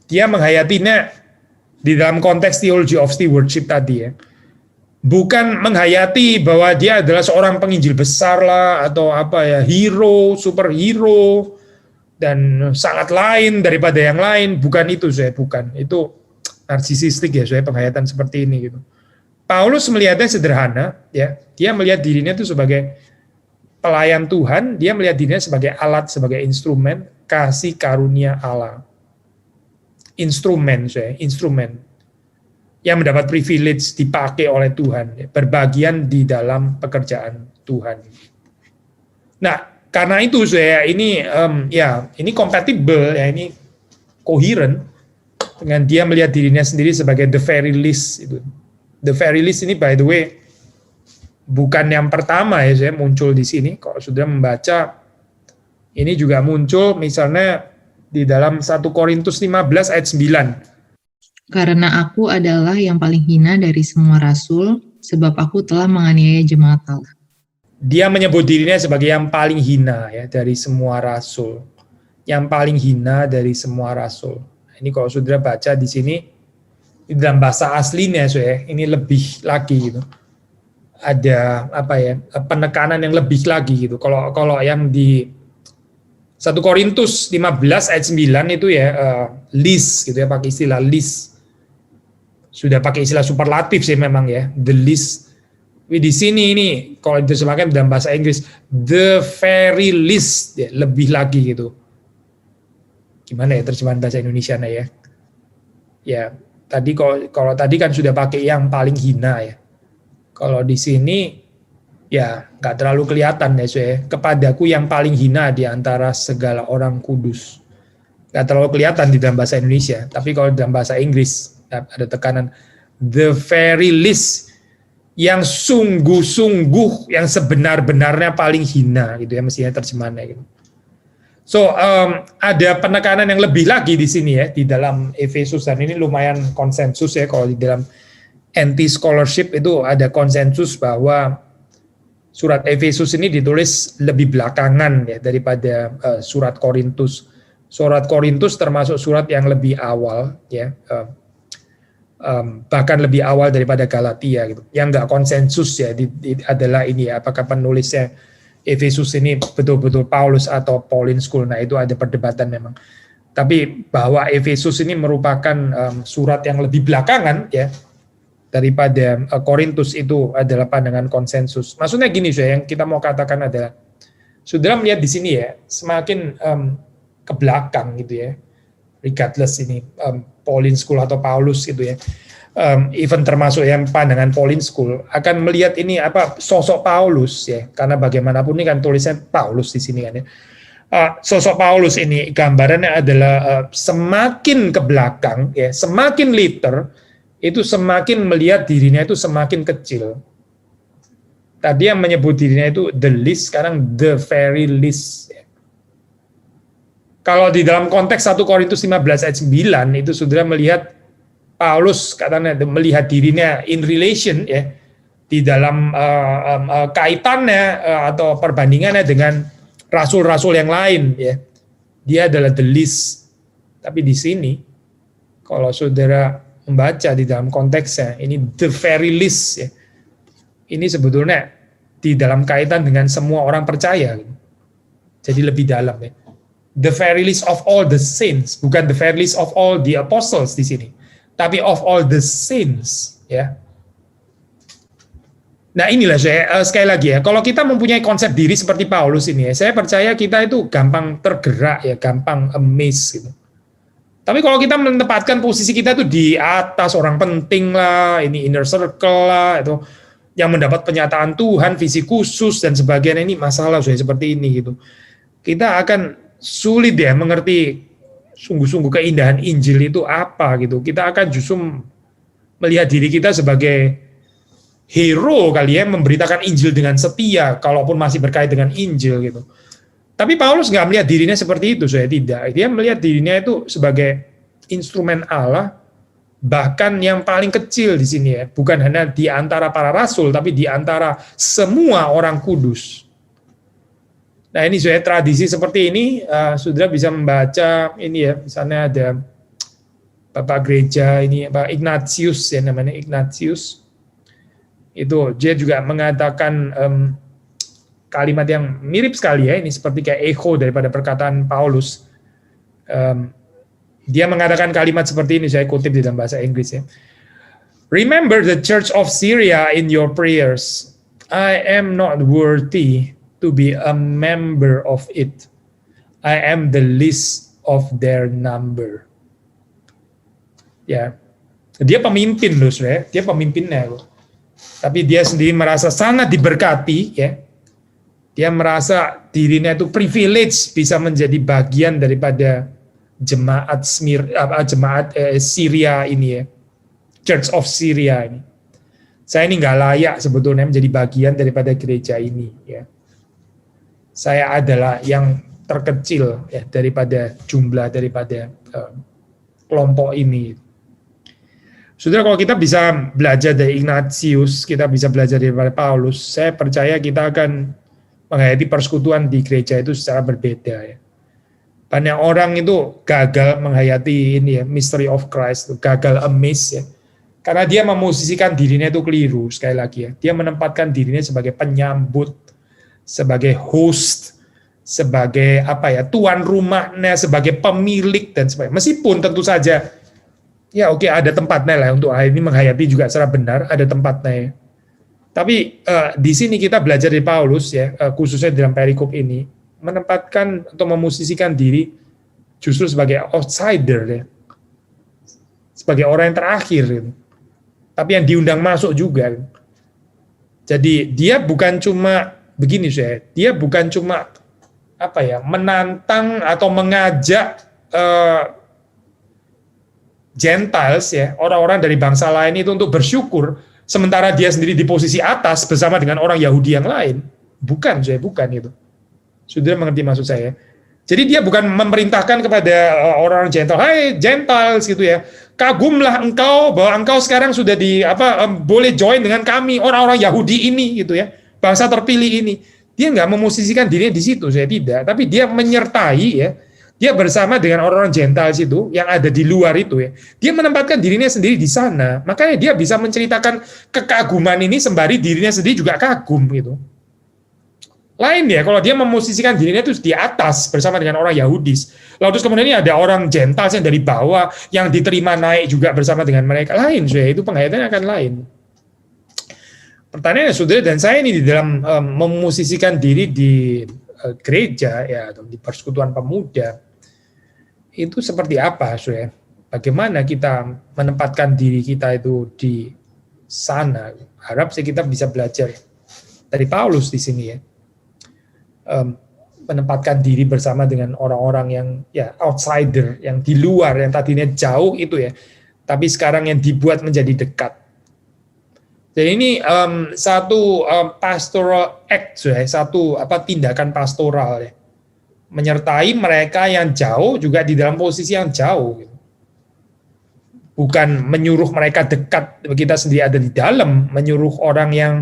dia menghayatinya di dalam konteks theology of stewardship tadi ya. Bukan menghayati bahwa dia adalah seorang penginjil besar lah atau apa ya, hero, superhero dan sangat lain daripada yang lain. Bukan itu bukan. Itu narsisistik ya, saya penghayatan seperti ini gitu. Paulus melihatnya sederhana ya, dia melihat dirinya itu sebagai pelayan Tuhan, dia melihat dirinya sebagai alat, sebagai instrumen kasih karunia Allah. Instrumen yang mendapat privilege dipakai oleh Tuhan, ya, berbagian di dalam pekerjaan Tuhan. Nah, karena itu ini kompatibel ya, ini koheren dengan dia melihat dirinya sendiri sebagai the very least itu. The very least ini by the way bukan yang pertama ya saya muncul di sini. Kalau sudah membaca ini juga muncul misalnya di dalam 1 Korintus 15 ayat 9. Karena aku adalah yang paling hina dari semua rasul, sebab aku telah menganiaya jemaat Allah. Dia menyebut dirinya sebagai yang paling hina ya dari semua rasul. Yang paling hina dari semua rasul. Ini kalau saudara baca di sini di dalam bahasa aslinya ini lebih lagi gitu. Ada penekanan yang lebih lagi gitu. Kalau yang di 1 Korintus 15 ayat 9 itu ya least gitu ya, pakai istilah least. Sudah pakai istilah superlatif sih memang ya, the least. Di sini ini kalau diterjemahkan dalam bahasa Inggris the very least ya, lebih lagi gitu. Gimana ya terjemahan bahasa Indonesia ya? Ya, tadi kalau tadi kan sudah pakai yang paling hina ya. Kalau di sini ya nggak terlalu kelihatan ya, saya. Kepadaku yang paling hina di antara segala orang kudus. Nggak terlalu kelihatan di dalam bahasa Indonesia, tapi kalau dalam bahasa Inggris ada tekanan the very least, yang sungguh-sungguh, yang sebenar-benarnya paling hina gitu ya, mestinya terjemahannya gitu. So ada penekanan yang lebih lagi di sini ya di dalam Efesus, dan ini lumayan konsensus ya, kalau di dalam anti scholarship itu ada konsensus bahwa surat Efesus ini ditulis lebih belakangan ya daripada surat Korintus. Surat Korintus termasuk surat yang lebih awal ya, bahkan lebih awal daripada Galatia gitu. Yang nggak konsensus ya adalah ini ya, apakah penulisnya Efesus ini betul-betul Paulus atau Pauline School. Nah itu ada perdebatan memang. Tapi bahwa Efesus ini merupakan surat yang lebih belakangan ya daripada Korintus itu adalah pandangan konsensus. Maksudnya gini, yang kita mau katakan adalah, saudara melihat di sini ya, semakin ke belakang gitu ya, regardless ini Pauline School atau Paulus gitu ya, even termasuk yang pandangan Pauline School akan melihat ini apa sosok Paulus ya, karena bagaimanapun ini kan tulisan Paulus di sini kan ya. Sosok Paulus ini gambarannya adalah semakin ke belakang ya, semakin liter itu semakin melihat dirinya itu semakin kecil. Tadi yang menyebut dirinya itu the least, sekarang the very least. Kalau di dalam konteks 1 Korintus 15 ayat 9 itu saudara melihat Paulus katanya melihat dirinya in relation ya, di dalam kaitannya atau perbandingannya dengan rasul-rasul yang lain ya. Dia adalah the least. Tapi di sini kalau saudara membaca di dalam konteksnya, ini the very least ya. Ini sebetulnya di dalam kaitan dengan semua orang percaya. Jadi lebih dalam ya. The very least of all the saints, bukan the very least of all the apostles di sini, tapi of all the saints ya. Nah inilah saya sekali lagi ya, kalau kita mempunyai konsep diri seperti Paulus ini ya, saya percaya kita itu gampang tergerak ya, gampang amazed gitu. Tapi kalau kita menempatkan posisi kita itu di atas orang penting lah, ini inner circle lah, itu yang mendapat penyataan Tuhan, visi khusus dan sebagainya, ini masalah seperti ini gitu. Kita akan sulit ya mengerti sungguh-sungguh keindahan Injil itu apa gitu. Kita akan justru melihat diri kita sebagai hero kali ya, memberitakan Injil dengan setia, kalaupun masih berkait dengan Injil gitu. Tapi Paulus nggak melihat dirinya seperti itu, saya tidak. Dia melihat dirinya itu sebagai instrumen Allah, bahkan yang paling kecil di sini ya, bukan hanya di antara para rasul, tapi di antara semua orang kudus. Nah ini saya tradisi seperti ini, saudara bisa membaca ini ya, misalnya ada Bapak Gereja ini, Pak Ignatius ya namanya, Ignatius. Itu dia juga mengatakan kalimat yang mirip sekali ya, ini seperti kayak echo daripada perkataan Paulus. Dia mengatakan kalimat seperti ini, saya kutip di dalam bahasa Inggris ya. Remember the Church of Syria in your prayers. I am not worthy to be a member of it. I am the least of their number. Ya, dia pemimpin loh, dia pemimpinnya loh. Tapi dia sendiri merasa sangat diberkati ya. Dia merasa dirinya itu privilege bisa menjadi bagian daripada jemaat Syria ini ya, Church of Syria ini. Saya ini nggak layak sebetulnya menjadi bagian daripada gereja ini ya. Saya adalah yang terkecil ya daripada jumlah daripada kelompok ini. Saudara, kalau kita bisa belajar dari Ignatius, kita bisa belajar dari Paulus, saya percaya kita akan menghayati persekutuan di gereja itu secara berbeda ya. Banyak orang itu gagal menghayati ini ya, mystery of Christ, gagal amazed ya. Karena dia memosisikan dirinya itu keliru, sekali lagi ya. Dia menempatkan dirinya sebagai penyambut, sebagai host, sebagai apa ya, tuan rumahnya, sebagai pemilik dan sebagainya. Meskipun tentu saja ya oke, ada tempatnya lah untuk ini menghayati juga secara benar, ada tempatnya ya. Tapi di sini kita belajar dari Paulus ya, khususnya dalam perikop ini, menempatkan atau memosisikan diri justru sebagai outsider ya, sebagai orang yang terakhir gitu. Tapi yang diundang masuk juga. Jadi dia bukan cuma begini saya, dia bukan cuma menantang atau mengajak Gentiles ya, orang-orang dari bangsa lain itu untuk bersyukur, sementara dia sendiri di posisi atas bersama dengan orang Yahudi yang lain. Bukan itu. Sudah mengerti maksud saya? Jadi dia bukan memerintahkan kepada orang Gentile, hai Gentiles gitu ya, kagumlah engkau bahwa engkau sekarang sudah boleh join dengan kami orang-orang Yahudi ini gitu ya, bangsa terpilih ini. Dia nggak memosisikan dirinya di situ, saya tidak, tapi dia menyertai ya, dia bersama dengan orang-orang Gentiles itu yang ada di luar itu ya, dia menempatkan dirinya sendiri di sana, makanya dia bisa menceritakan kekaguman ini sembari dirinya sendiri juga kagum gitu. Lain ya, kalau dia memosisikan dirinya itu di atas bersama dengan orang Yahudi. Lalu terus kemudian ini ada orang Gentiles yang dari bawah yang diterima naik juga bersama dengan mereka. Lain, itu penghayatan akan lain. Pertanyaannya saudara dan saya ini di dalam memosisikan diri di gereja ya atau di persekutuan pemuda itu seperti apa, saudara? Bagaimana kita menempatkan diri kita itu di sana? Harap kita bisa belajar dari Paulus di sini ya. Menempatkan diri bersama dengan orang-orang yang ya outsider, yang di luar, yang tadinya jauh itu ya, tapi sekarang yang dibuat menjadi dekat. Jadi ini satu pastoral act, ya, satu tindakan pastoral ya, menyertai mereka yang jauh juga di dalam posisi yang jauh. Gitu. Bukan menyuruh mereka dekat, kita sendiri ada di dalam, menyuruh orang yang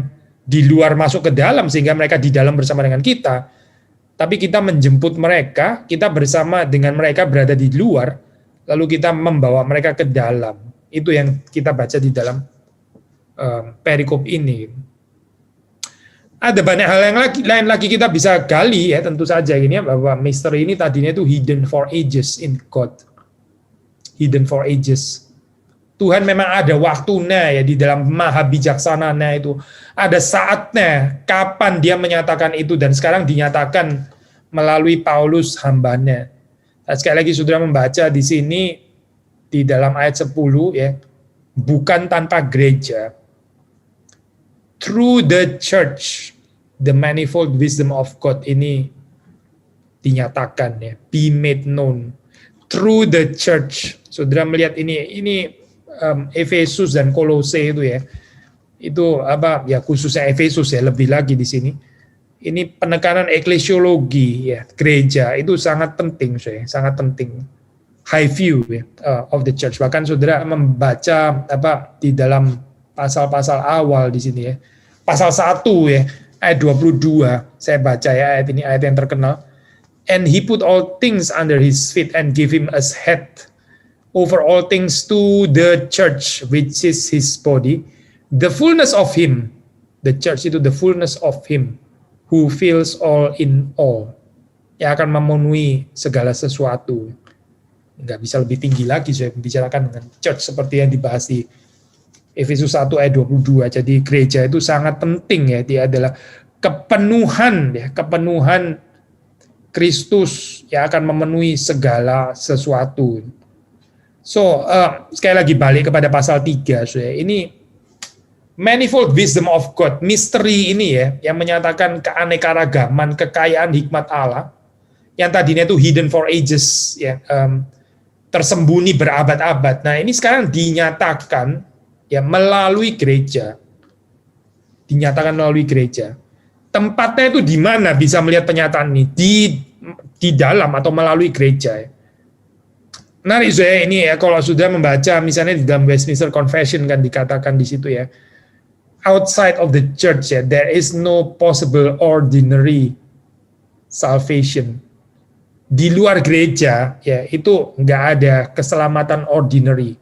di luar masuk ke dalam sehingga mereka di dalam bersama dengan kita, tapi kita menjemput mereka, kita bersama dengan mereka berada di luar, lalu kita membawa mereka ke dalam. Itu yang kita baca di dalam perikop ini. Ada banyak hal yang lain lagi kita bisa gali ya, tentu saja ini ya, bahwa misteri ini tadinya itu hidden for ages in God, hidden for ages. Tuhan memang ada waktunya ya di dalam maha bijaksananya itu. Ada saatnya kapan dia menyatakan itu dan sekarang dinyatakan melalui Paulus hambanya. Nah, sekali lagi saudara membaca di sini di dalam ayat 10 ya. Bukan tanpa gereja. Through the church the manifold wisdom of God ini dinyatakan ya, be made known. Through the church. Saudara melihat ini Efesus dan Kolose itu ya, itu ya khususnya Efesus ya, lebih lagi di sini. Ini penekanan eklesiologi ya, gereja itu sangat penting, sangat penting. High view ya, of the church. Bahkan saudara membaca di dalam pasal-pasal awal di sini ya, pasal 1 ya, ayat 22 saya baca ya, ayat ini ayat yang terkenal. And he put all things under his feet and give him as head over all things to the church, which is his body, the fullness of him. The church itu the fullness of him, who fills all in all. Yang akan memenuhi segala sesuatu. Nggak bisa lebih tinggi lagi saya membicarakan dengan church seperti yang dibahas di Efesus 1 ayat 22. Jadi gereja itu sangat penting ya, dia adalah kepenuhan ya, kepenuhan Kristus yang akan memenuhi segala sesuatu. So, sekali lagi balik kepada pasal 3, ini manifold wisdom of God, misteri ini ya, yang menyatakan keanekaragaman, kekayaan hikmat Allah, yang tadinya itu hidden for ages, ya, tersembunyi berabad-abad. Nah, ini sekarang dinyatakan ya melalui gereja, dinyatakan melalui gereja. Tempatnya itu di mana bisa melihat penyataan ini? Di dalam atau melalui gereja. Ya. Menarik saya ini ya, kalau sudah membaca misalnya di dalam Westminster Confession kan dikatakan di situ ya, outside of the church ya, there is no possible ordinary salvation. Di luar gereja ya, itu nggak ada keselamatan ordinary.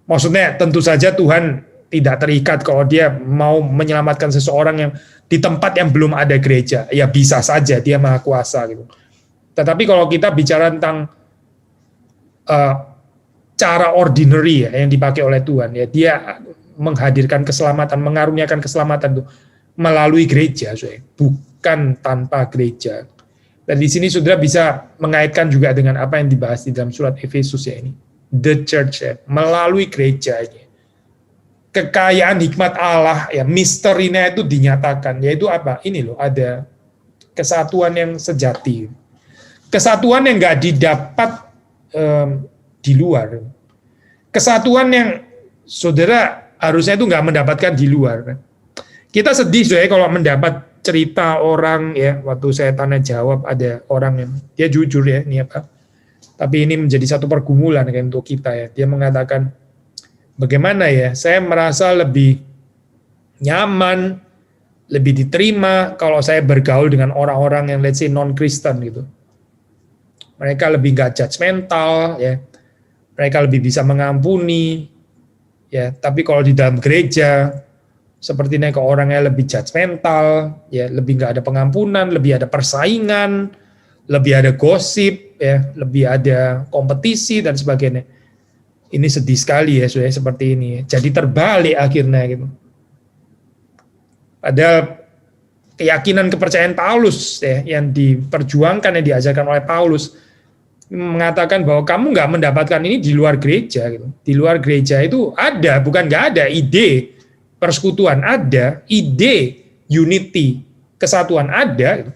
Maksudnya tentu saja Tuhan tidak terikat kalau dia mau menyelamatkan seseorang yang di tempat yang belum ada gereja, ya bisa saja, dia maha kuasa gitu. Tetapi kalau kita bicara tentang cara ordinary ya yang dipakai oleh Tuhan ya, dia menghadirkan keselamatan, mengaruniakan keselamatan itu melalui gereja, bukan tanpa gereja. Dan di sini saudara bisa mengaitkan juga dengan apa yang dibahas di dalam surat Efesus ya ini, the church ya, melalui gereja ini. kekayaan hikmat Allah, ya misterinya itu dinyatakan, yaitu apa? Ini loh, ada kesatuan yang sejati, kesatuan yang nggak didapat di luar, kesatuan yang saudara harusnya itu nggak mendapatkan di luar. Kita sedih ya kalau mendapat cerita orang, ya waktu saya tanya jawab ada orang yang dia jujur ya, ini apa? Tapi ini menjadi satu pergumulan kan untuk kita ya. Dia mengatakan, bagaimana ya, saya merasa lebih nyaman, lebih diterima kalau saya bergaul dengan orang-orang yang let's say non-Kristen gitu. Mereka lebih nggak judgmental, ya. Mereka lebih bisa mengampuni, ya. Tapi kalau di dalam gereja, sepertinya ke orangnya lebih judgmental, ya, lebih nggak ada pengampunan, lebih ada persaingan, lebih ada gosip, ya, lebih ada kompetisi dan sebagainya. Ini sedih sekali ya, sudah seperti ini. Jadi terbalik akhirnya gitu. Padahal keyakinan kepercayaan Paulus ya, yang diperjuangkan, yang diajarkan oleh Paulus, mengatakan bahwa kamu nggak mendapatkan ini di luar gereja gitu. Di luar gereja itu ada, bukan nggak ada ide persekutuan, ada ide unity, kesatuan ada gitu.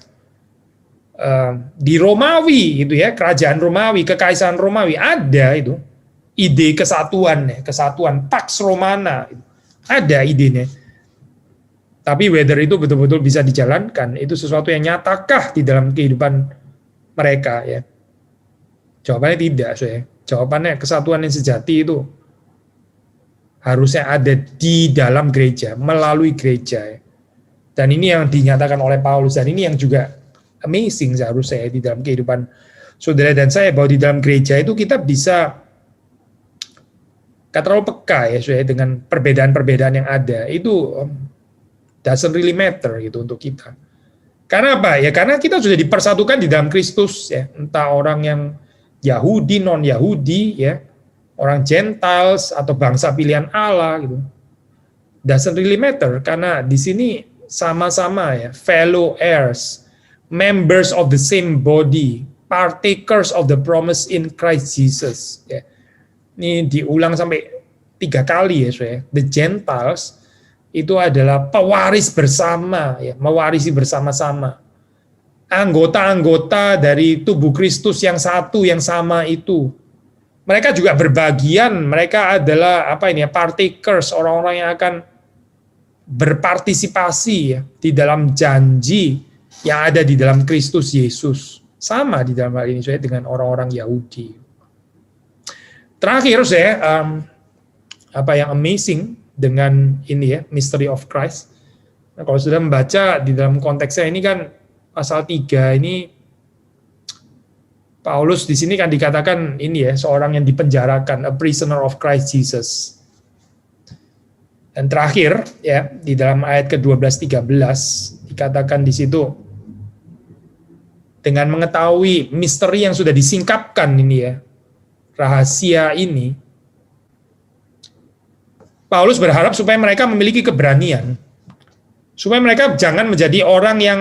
Di Romawi gitu ya, kerajaan Romawi, kekaisaran Romawi ada itu ide kesatuan ya, kesatuan Pax Romana gitu. Ada idenya. Tapi whether itu betul-betul bisa dijalankan, itu sesuatu yang nyatakah di dalam kehidupan mereka ya? Jawabannya tidak, saya. Jawabannya kesatuan yang sejati itu harusnya ada di dalam gereja, melalui gereja. Ya. Dan ini yang dinyatakan oleh Paulus, dan ini yang juga amazing seharusnya di dalam kehidupan saudara dan saya, bahwa di dalam gereja itu kita bisa gak terlalu peka ya, saya, dengan perbedaan-perbedaan yang ada. Itu doesn't really matter gitu untuk kita. Karena apa? Ya karena kita sudah dipersatukan di dalam Kristus ya, entah orang yang Yahudi, non-Yahudi ya, orang Gentiles atau bangsa pilihan Allah gitu. Doesn't really matter karena di sini sama-sama ya, fellow heirs, members of the same body, partakers of the promise in Christ Jesus ya. Ini diulang sampai 3 kali ya, saya. The Gentiles itu adalah pewaris bersama, ya, mewarisi bersama-sama. Anggota-anggota dari tubuh Kristus yang satu, yang sama itu. Mereka juga berbagian, mereka adalah apa ini ya, partakers, orang-orang yang akan berpartisipasi ya, di dalam janji yang ada di dalam Kristus Yesus. Sama di dalam hal ini saya dengan orang-orang Yahudi. Terakhir saya, apa yang amazing dengan ini ya, Mystery of Christ. Nah, kalau sudah membaca di dalam konteksnya ini kan pasal 3 ini Paulus di sini kan dikatakan ini ya, seorang yang dipenjarakan, a prisoner of Christ Jesus. Dan terakhir ya, di dalam ayat ke-12-13 dikatakan di situ, dengan mengetahui misteri yang sudah disingkapkan ini ya, rahasia ini, Paulus berharap supaya mereka memiliki keberanian, supaya mereka jangan menjadi orang yang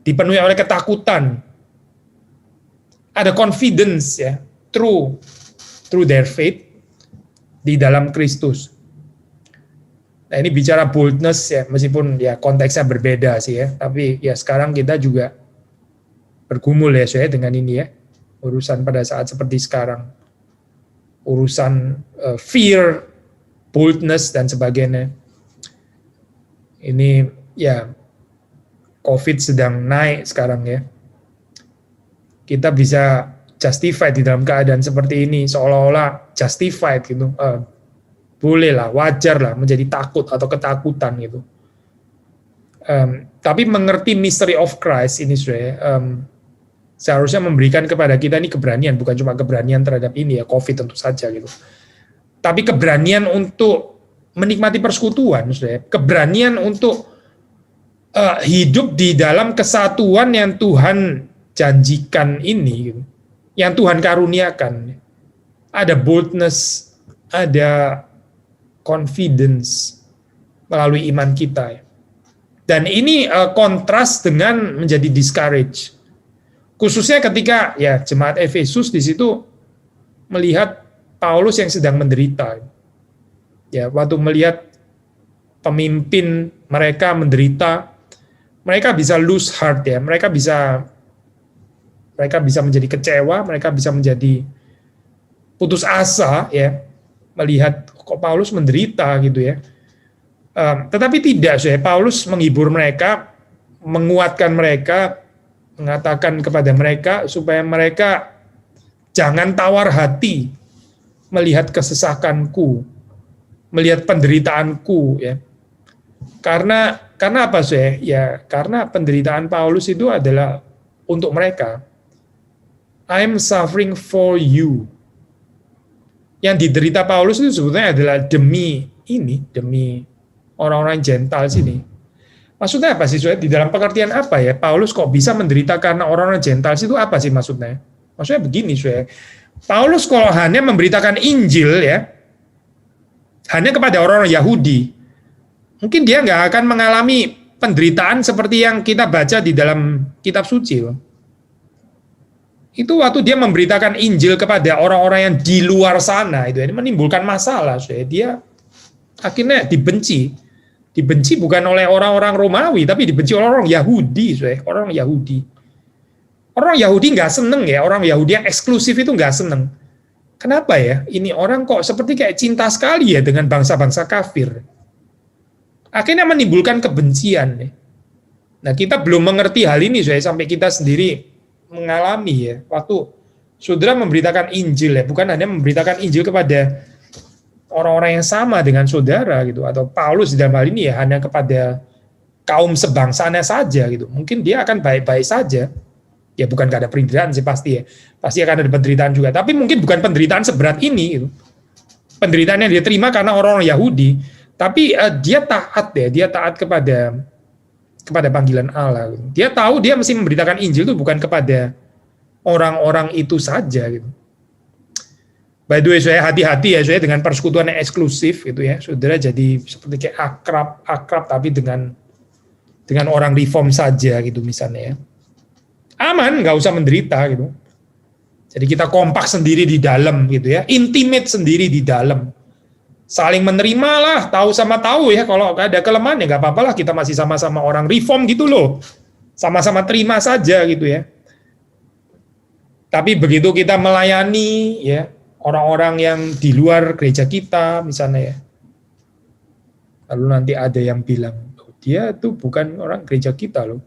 dipenuhi oleh ketakutan, ada confidence ya, through their faith di dalam Kristus. Nah ini bicara boldness ya, meskipun ya konteksnya berbeda sih ya, tapi ya sekarang kita juga bergumul ya saya dengan ini ya, urusan pada saat seperti sekarang, urusan fear, boldness dan sebagainya. Ini ya COVID sedang naik sekarang ya. Kita bisa justified di dalam keadaan seperti ini, seolah-olah justified gitu. Bolehlah, wajar lah menjadi takut atau ketakutan gitu. Tapi mengerti mystery of Christ ini seharusnya memberikan kepada kita ini keberanian, bukan cuma keberanian terhadap ini ya, COVID tentu saja gitu. Tapi keberanian untuk menikmati persekutuan, keberanian untuk hidup di dalam kesatuan yang Tuhan janjikan ini, gitu. Yang Tuhan karuniakan. Ada boldness, ada confidence melalui iman kita. Dan ini kontras dengan menjadi discouraged. Khususnya ketika ya jemaat Efesus di situ melihat Paulus yang sedang menderita. Ya, waktu melihat pemimpin mereka menderita, mereka bisa lose heart ya, mereka bisa menjadi kecewa, mereka bisa menjadi putus asa ya, melihat kok Paulus menderita gitu ya. Tetapi tidak, Paulus menghibur mereka, menguatkan mereka, mengatakan kepada mereka supaya mereka jangan tawar hati melihat kesesakanku, melihat penderitaanku ya. Karena apa ya? Karena penderitaan Paulus itu adalah untuk mereka. I'm suffering for you. Yang diderita Paulus itu sebetulnya adalah demi orang-orang Gentile sini. Maksudnya apa sih, di dalam pengertian apa ya? Paulus kok bisa menderita karena orang-orang Gentile itu apa sih maksudnya? Maksudnya begini, Paulus kalau hanya memberitakan Injil ya, hanya kepada orang-orang Yahudi, mungkin dia nggak akan mengalami penderitaan seperti yang kita baca di dalam kitab suci loh. Itu waktu dia memberitakan Injil kepada orang-orang yang di luar sana, itu ini menimbulkan masalah. Dia akhirnya dibenci bukan oleh orang-orang Romawi, tapi dibenci oleh orang Yahudi. Orang Yahudi nggak seneng ya, orang Yahudi yang eksklusif itu nggak seneng. Kenapa ya? Ini orang kok seperti kayak cinta sekali ya dengan bangsa-bangsa kafir. Akhirnya menimbulkan kebencian. Nah, kita belum mengerti hal ini sampai kita sendiri mengalami ya. Waktu saudara memberitakan Injil ya, bukan hanya memberitakan Injil kepada orang-orang yang sama dengan saudara gitu, atau Paulus di dalam hal ini ya hanya kepada kaum sebangsaannya saja gitu. Mungkin dia akan baik-baik saja. Ya bukan gak ada penderitaan sih pasti ya. Pasti akan ada penderitaan juga, tapi mungkin bukan penderitaan seberat ini gitu. Penderitaan yang dia terima karena orang-orang Yahudi, tapi dia taat ya, dia taat kepada panggilan Allah. Dia tahu dia mesti memberitakan Injil itu bukan kepada orang-orang itu saja gitu. By the way, hati-hati ya dengan persekutuan yang eksklusif gitu ya. Saudara jadi seperti kayak akrab tapi dengan orang reform saja gitu misalnya ya. Aman, nggak usah menderita gitu. Jadi kita kompak sendiri di dalam gitu ya, intimate sendiri di dalam. Saling menerima lah, tahu sama tahu ya, kalau ada kelemahan ya nggak apa-apa lah, kita masih sama-sama orang reform gitu loh. Sama-sama terima saja gitu ya. Tapi begitu kita melayani ya orang-orang yang di luar gereja kita misalnya ya. Lalu nanti ada yang bilang, dia tuh bukan orang gereja kita loh.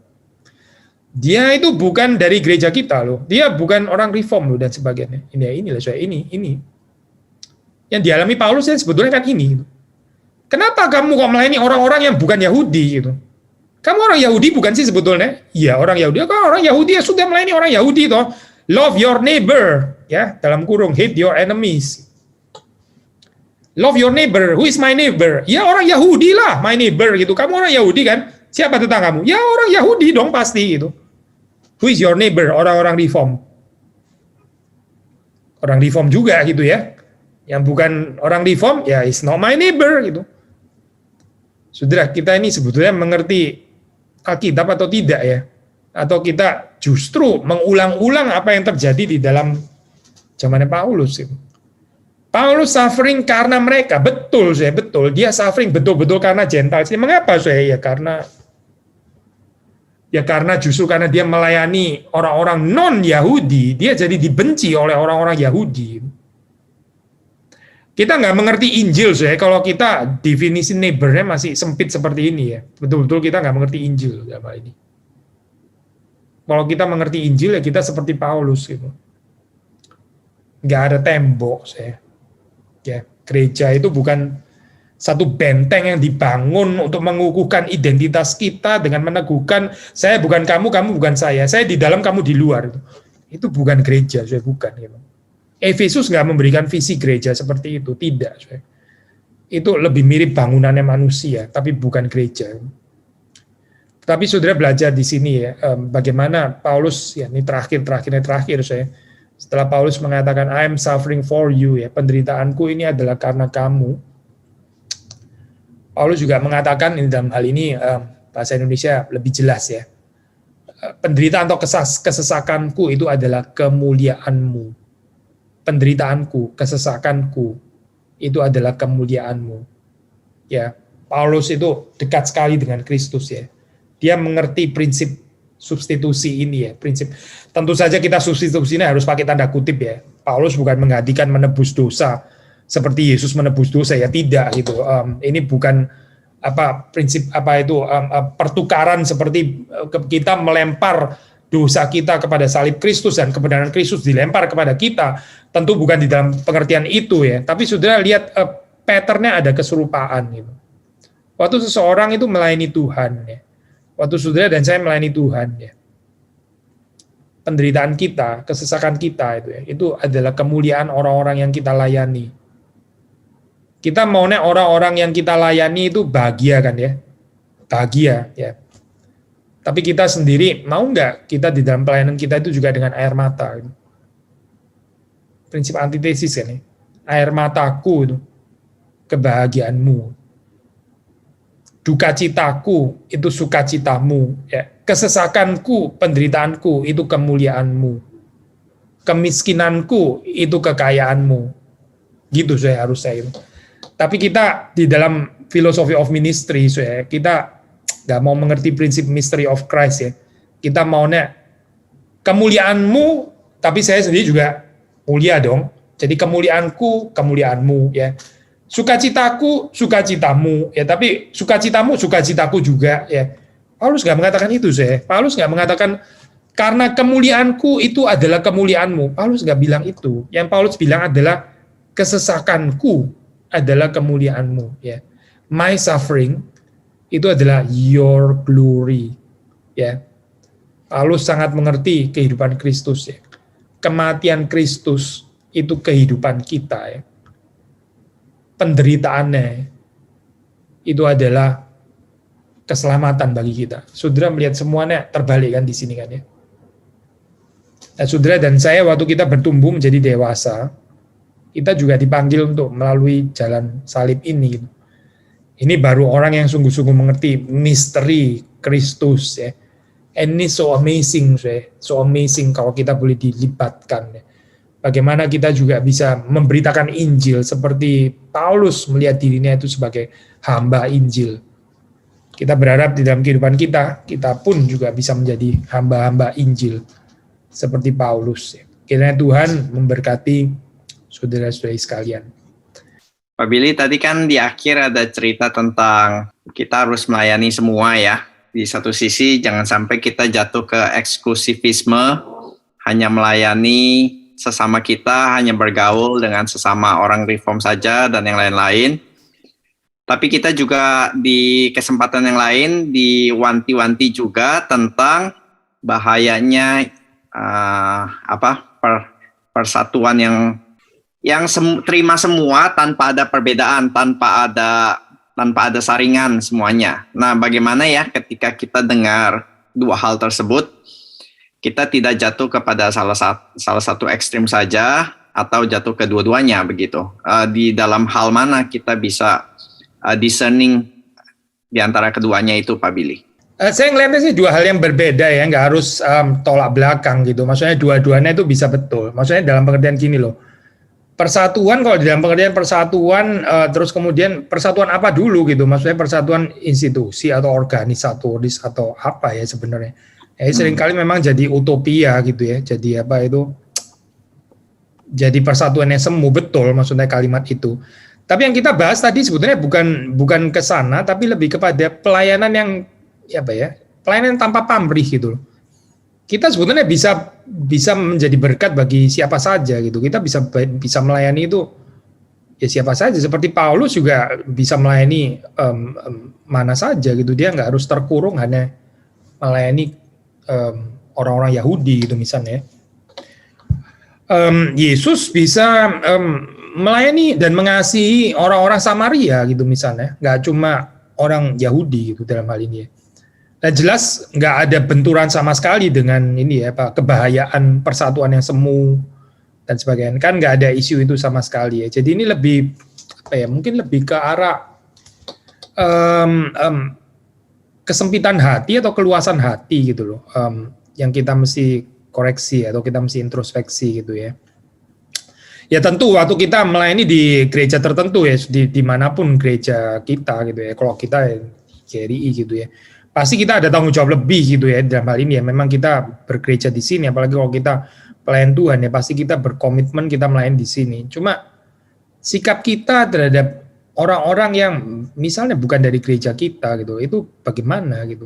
Dia itu bukan dari gereja kita loh. Dia bukan orang reform loh dan sebagainya. Ini. Yang dialami Paulus ya sebetulnya kan ini. Kenapa kamu kok melayani orang-orang yang bukan Yahudi gitu? Kamu orang Yahudi bukan sih sebetulnya? Iya, orang Yahudi. Kalau orang Yahudi ya sudah melayani orang Yahudi toh. Love your neighbor, ya, dalam kurung hate your enemies. Love your neighbor. Who is my neighbor? Ya orang Yahudi lah, my neighbor gitu. Kamu orang Yahudi kan? Siapa tetanggamu? Ya orang Yahudi dong pasti gitu. Who is your neighbor? Orang-orang reform. Orang reform juga gitu ya. Yang bukan orang reform, ya is not my neighbor gitu. Saudara, kita ini sebetulnya mengerti Alkitab atau tidak ya? Atau kita justru mengulang-ulang apa yang terjadi di dalam zamannya Paulus gitu. Paulus suffering karena mereka, betul. Dia suffering betul-betul karena Gentiles. Mengapa ya? Karena justru karena dia melayani orang-orang non-Yahudi, dia jadi dibenci oleh orang-orang Yahudi. Kita nggak mengerti Injil, kalau kita definisi neighbor-nya masih sempit seperti ini ya. Betul-betul kita nggak mengerti Injil dalam hal ini. Kalau kita mengerti Injil ya kita seperti Paulus gitu. Nggak ada tembok, ya, gereja itu bukan satu benteng yang dibangun untuk mengukuhkan identitas kita dengan meneguhkan saya bukan kamu, kamu bukan saya di dalam, kamu di luar. Itu bukan gereja, bukan. Gitu. Efesus nggak memberikan visi gereja seperti itu, tidak. Itu lebih mirip bangunannya manusia, tapi bukan gereja. Tapi saudara belajar di sini ya, bagaimana Paulus ya ini terakhir saya. Setelah Paulus mengatakan I am suffering for you ya, penderitaanku ini adalah karena kamu. Paulus juga mengatakan ini dalam hal ini bahasa Indonesia lebih jelas ya. Penderitaan atau kesesakanku itu adalah kemuliaanmu. Penderitaanku, kesesakanku itu adalah kemuliaanmu. Ya. Paulus itu dekat sekali dengan Kristus ya. Dia mengerti prinsip substitusi ini ya, prinsip. Tentu saja kita substitusi ini harus pakai tanda kutip ya. Paulus bukan menggantikan menebus dosa seperti Yesus menebus dosa ya, tidak gitu. Ini bukan prinsip pertukaran seperti kita melempar dosa kita kepada salib Kristus dan kebenaran Kristus dilempar kepada kita. Tentu bukan di dalam pengertian itu ya. Tapi saudara lihat patternnya ada keserupaan gitu. Waktu seseorang itu melayani Tuhan ya. Waktu saudara dan saya melayani Tuhan ya. Penderitaan kita, kesesakan kita itu ya, itu adalah kemuliaan orang-orang yang kita layani. Kita maunya orang-orang yang kita layani itu bahagia kan ya. Bahagia ya. Tapi kita sendiri mau nggak kita di dalam pelayanan kita itu juga dengan air mata. Gitu. Prinsip antitesis kan ya. Air mataku itu kebahagiaanmu. Duka citaku itu sukacitamu, ya. Kesesakanku, penderitaanku itu kemuliaanmu. Kemiskinanku itu kekayaanmu. Gitu saya harus saya. Tapi kita di dalam philosophy of ministry, kita nggak mau mengerti prinsip mystery of Christ ya. Kita maunya kemuliaanmu, tapi saya sendiri juga mulia dong. Jadi kemuliaanku, kemuliaanmu ya. Sukacitaku, sukacitamu, ya, tapi sukacitamu, sukacitaku juga, ya. Paulus nggak mengatakan itu, saya. Paulus nggak mengatakan karena kemuliaanku itu adalah kemuliaanmu. Paulus nggak bilang itu. Yang Paulus bilang adalah kesesakanku adalah kemuliaanmu, ya. My suffering itu adalah your glory, ya. Paulus sangat mengerti kehidupan Kristus, ya. Kematian Kristus itu kehidupan kita, ya. Penderitaannya itu adalah keselamatan bagi kita. Saudara melihat semuanya terbalik kan di sini kan ya. Nah, saudara dan saya waktu kita bertumbuh menjadi dewasa, kita juga dipanggil untuk melalui jalan salib ini. Ini baru orang yang sungguh-sungguh mengerti misteri Kristus ya. And it's so amazing, so amazing kalau kita boleh dilibatkan ya. Bagaimana kita juga bisa memberitakan Injil seperti Paulus melihat dirinya itu sebagai hamba Injil. Kita berharap di dalam kehidupan kita pun juga bisa menjadi hamba-hamba Injil seperti Paulus. Kiranya Tuhan memberkati saudara-saudari sekalian. Pak Billy, tadi kan di akhir ada cerita tentang kita harus melayani semua ya. Di satu sisi jangan sampai kita jatuh ke eksklusivisme, hanya melayani sesama kita, hanya bergaul dengan sesama orang reform saja dan yang lain-lain. Tapi kita juga di kesempatan yang lain diwanti-wanti juga tentang bahayanya persatuan yang terima semua tanpa ada perbedaan, tanpa ada saringan semuanya. Nah, bagaimana ya ketika kita dengar dua hal tersebut? Kita tidak jatuh kepada salah satu ekstrim saja atau jatuh kedua-duanya begitu. Di dalam hal mana kita bisa discerning di antara keduanya itu, Pak Billy? Saya ngelihatnya sih dua hal yang berbeda ya, nggak harus tolak belakang gitu. Maksudnya dua-duanya itu bisa betul. Maksudnya dalam pengertian gini loh. Persatuan kalau di dalam pengertian persatuan terus kemudian persatuan apa dulu gitu. Maksudnya persatuan institusi atau organisatoris atau apa ya sebenarnya. Seringkali memang jadi utopia gitu ya, jadi jadi persatuan yang semu, betul maksudnya kalimat itu. Tapi yang kita bahas tadi sebetulnya bukan ke sana, tapi lebih kepada pelayanan yang pelayanan tanpa pamrih gitu. Kita sebetulnya bisa menjadi berkat bagi siapa saja gitu. Kita bisa melayani itu ya siapa saja. Seperti Paulus juga bisa melayani mana saja gitu. Dia nggak harus terkurung hanya melayani orang-orang Yahudi gitu misalnya. Yesus bisa melayani dan mengasihi orang-orang Samaria gitu misalnya, nggak cuma orang Yahudi gitu dalam hal ini. Nah jelas nggak ada benturan sama sekali dengan ini ya kebahayaan persatuan yang semu dan sebagainya, kan nggak ada isu itu sama sekali ya. Jadi ini lebih mungkin lebih ke arah kesempitan hati atau keluasan hati gitu loh, yang kita mesti koreksi atau kita mesti introspeksi gitu ya. Ya tentu waktu kita melayani di gereja tertentu ya, dimanapun gereja kita gitu ya, kalau kita GRI gitu ya, pasti kita ada tanggung jawab lebih gitu ya dalam hal ini ya. Memang kita bergereja di sini, apalagi kalau kita pelayan Tuhan ya, pasti kita berkomitmen kita melayani di sini. Cuma sikap kita terhadap orang-orang yang misalnya bukan dari gereja kita gitu, itu bagaimana gitu?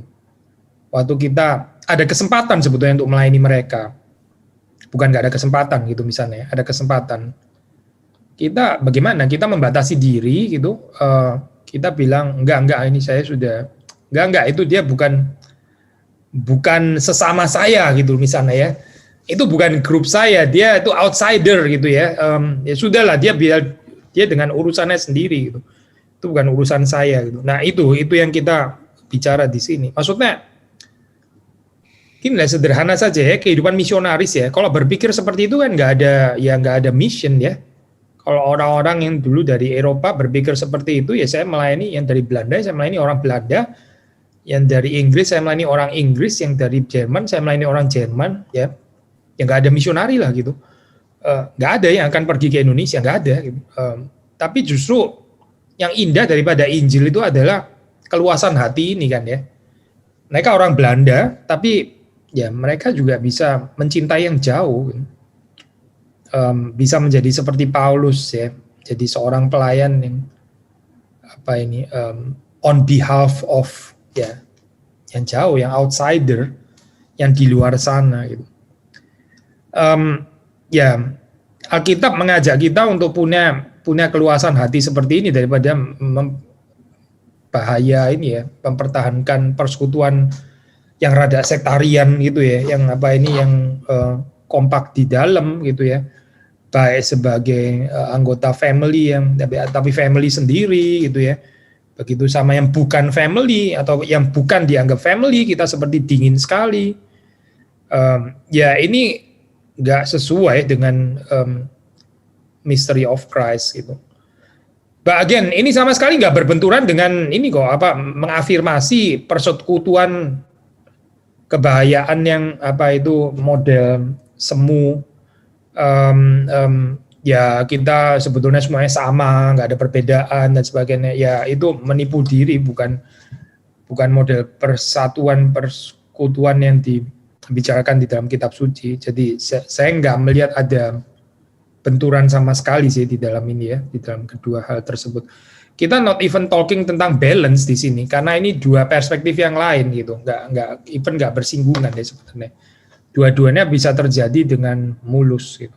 Waktu kita ada kesempatan sebetulnya untuk melayani mereka, bukan nggak ada kesempatan gitu misalnya, ada kesempatan. Kita bagaimana? Kita membatasi diri gitu, kita bilang enggak ini saya sudah, enggak itu dia bukan sesama saya gitu misalnya ya. Itu bukan grup saya, dia itu outsider gitu ya. Ya sudahlah, dia dengan urusannya sendiri gitu. Itu bukan urusan saya gitu. Nah, itu yang kita bicara di sini. Maksudnya ini sederhana saja ya, kehidupan misionaris ya. Kalau berpikir seperti itu kan nggak ada mission ya. Kalau orang-orang yang dulu dari Eropa berpikir seperti itu ya, saya melayani yang dari Belanda, saya melayani orang Belanda. Yang dari Inggris saya melayani orang Inggris, yang dari Jerman saya melayani orang Jerman ya. Ya nggak ada misionari lah gitu. Nggak ada yang akan pergi ke Indonesia, nggak ada gitu. Tapi justru yang indah daripada Injil itu adalah keluasan hati ini kan ya. Mereka orang Belanda, tapi ya mereka juga bisa mencintai yang jauh, bisa menjadi seperti Paulus ya, jadi seorang pelayan yang on behalf of ya yang jauh, yang outsider, yang di luar sana gitu. Ya Alkitab mengajak kita untuk punya keluasan hati seperti ini daripada bahaya ini ya, mempertahankan persekutuan yang rada sektarian gitu ya, yang yang kompak di dalam gitu ya, baik sebagai anggota family yang tapi family sendiri gitu ya, begitu sama yang bukan family atau yang bukan dianggap family, kita seperti dingin sekali. Ya ini nggak sesuai dengan mystery of Christ gitu. But again, ini sama sekali nggak berbenturan dengan ini kok, mengafirmasi persekutuan kebahayaan yang model semu, ya kita sebetulnya semuanya sama, nggak ada perbedaan dan sebagainya. Ya itu menipu diri, bukan model persekutuan yang dibicarakan di dalam kitab suci. Jadi saya nggak melihat ada benturan sama sekali sih di dalam ini ya, di dalam kedua hal tersebut. Kita not even talking tentang balance di sini, karena ini dua perspektif yang lain gitu, nggak bersinggungan deh sebenarnya. Dua-duanya bisa terjadi dengan mulus gitu.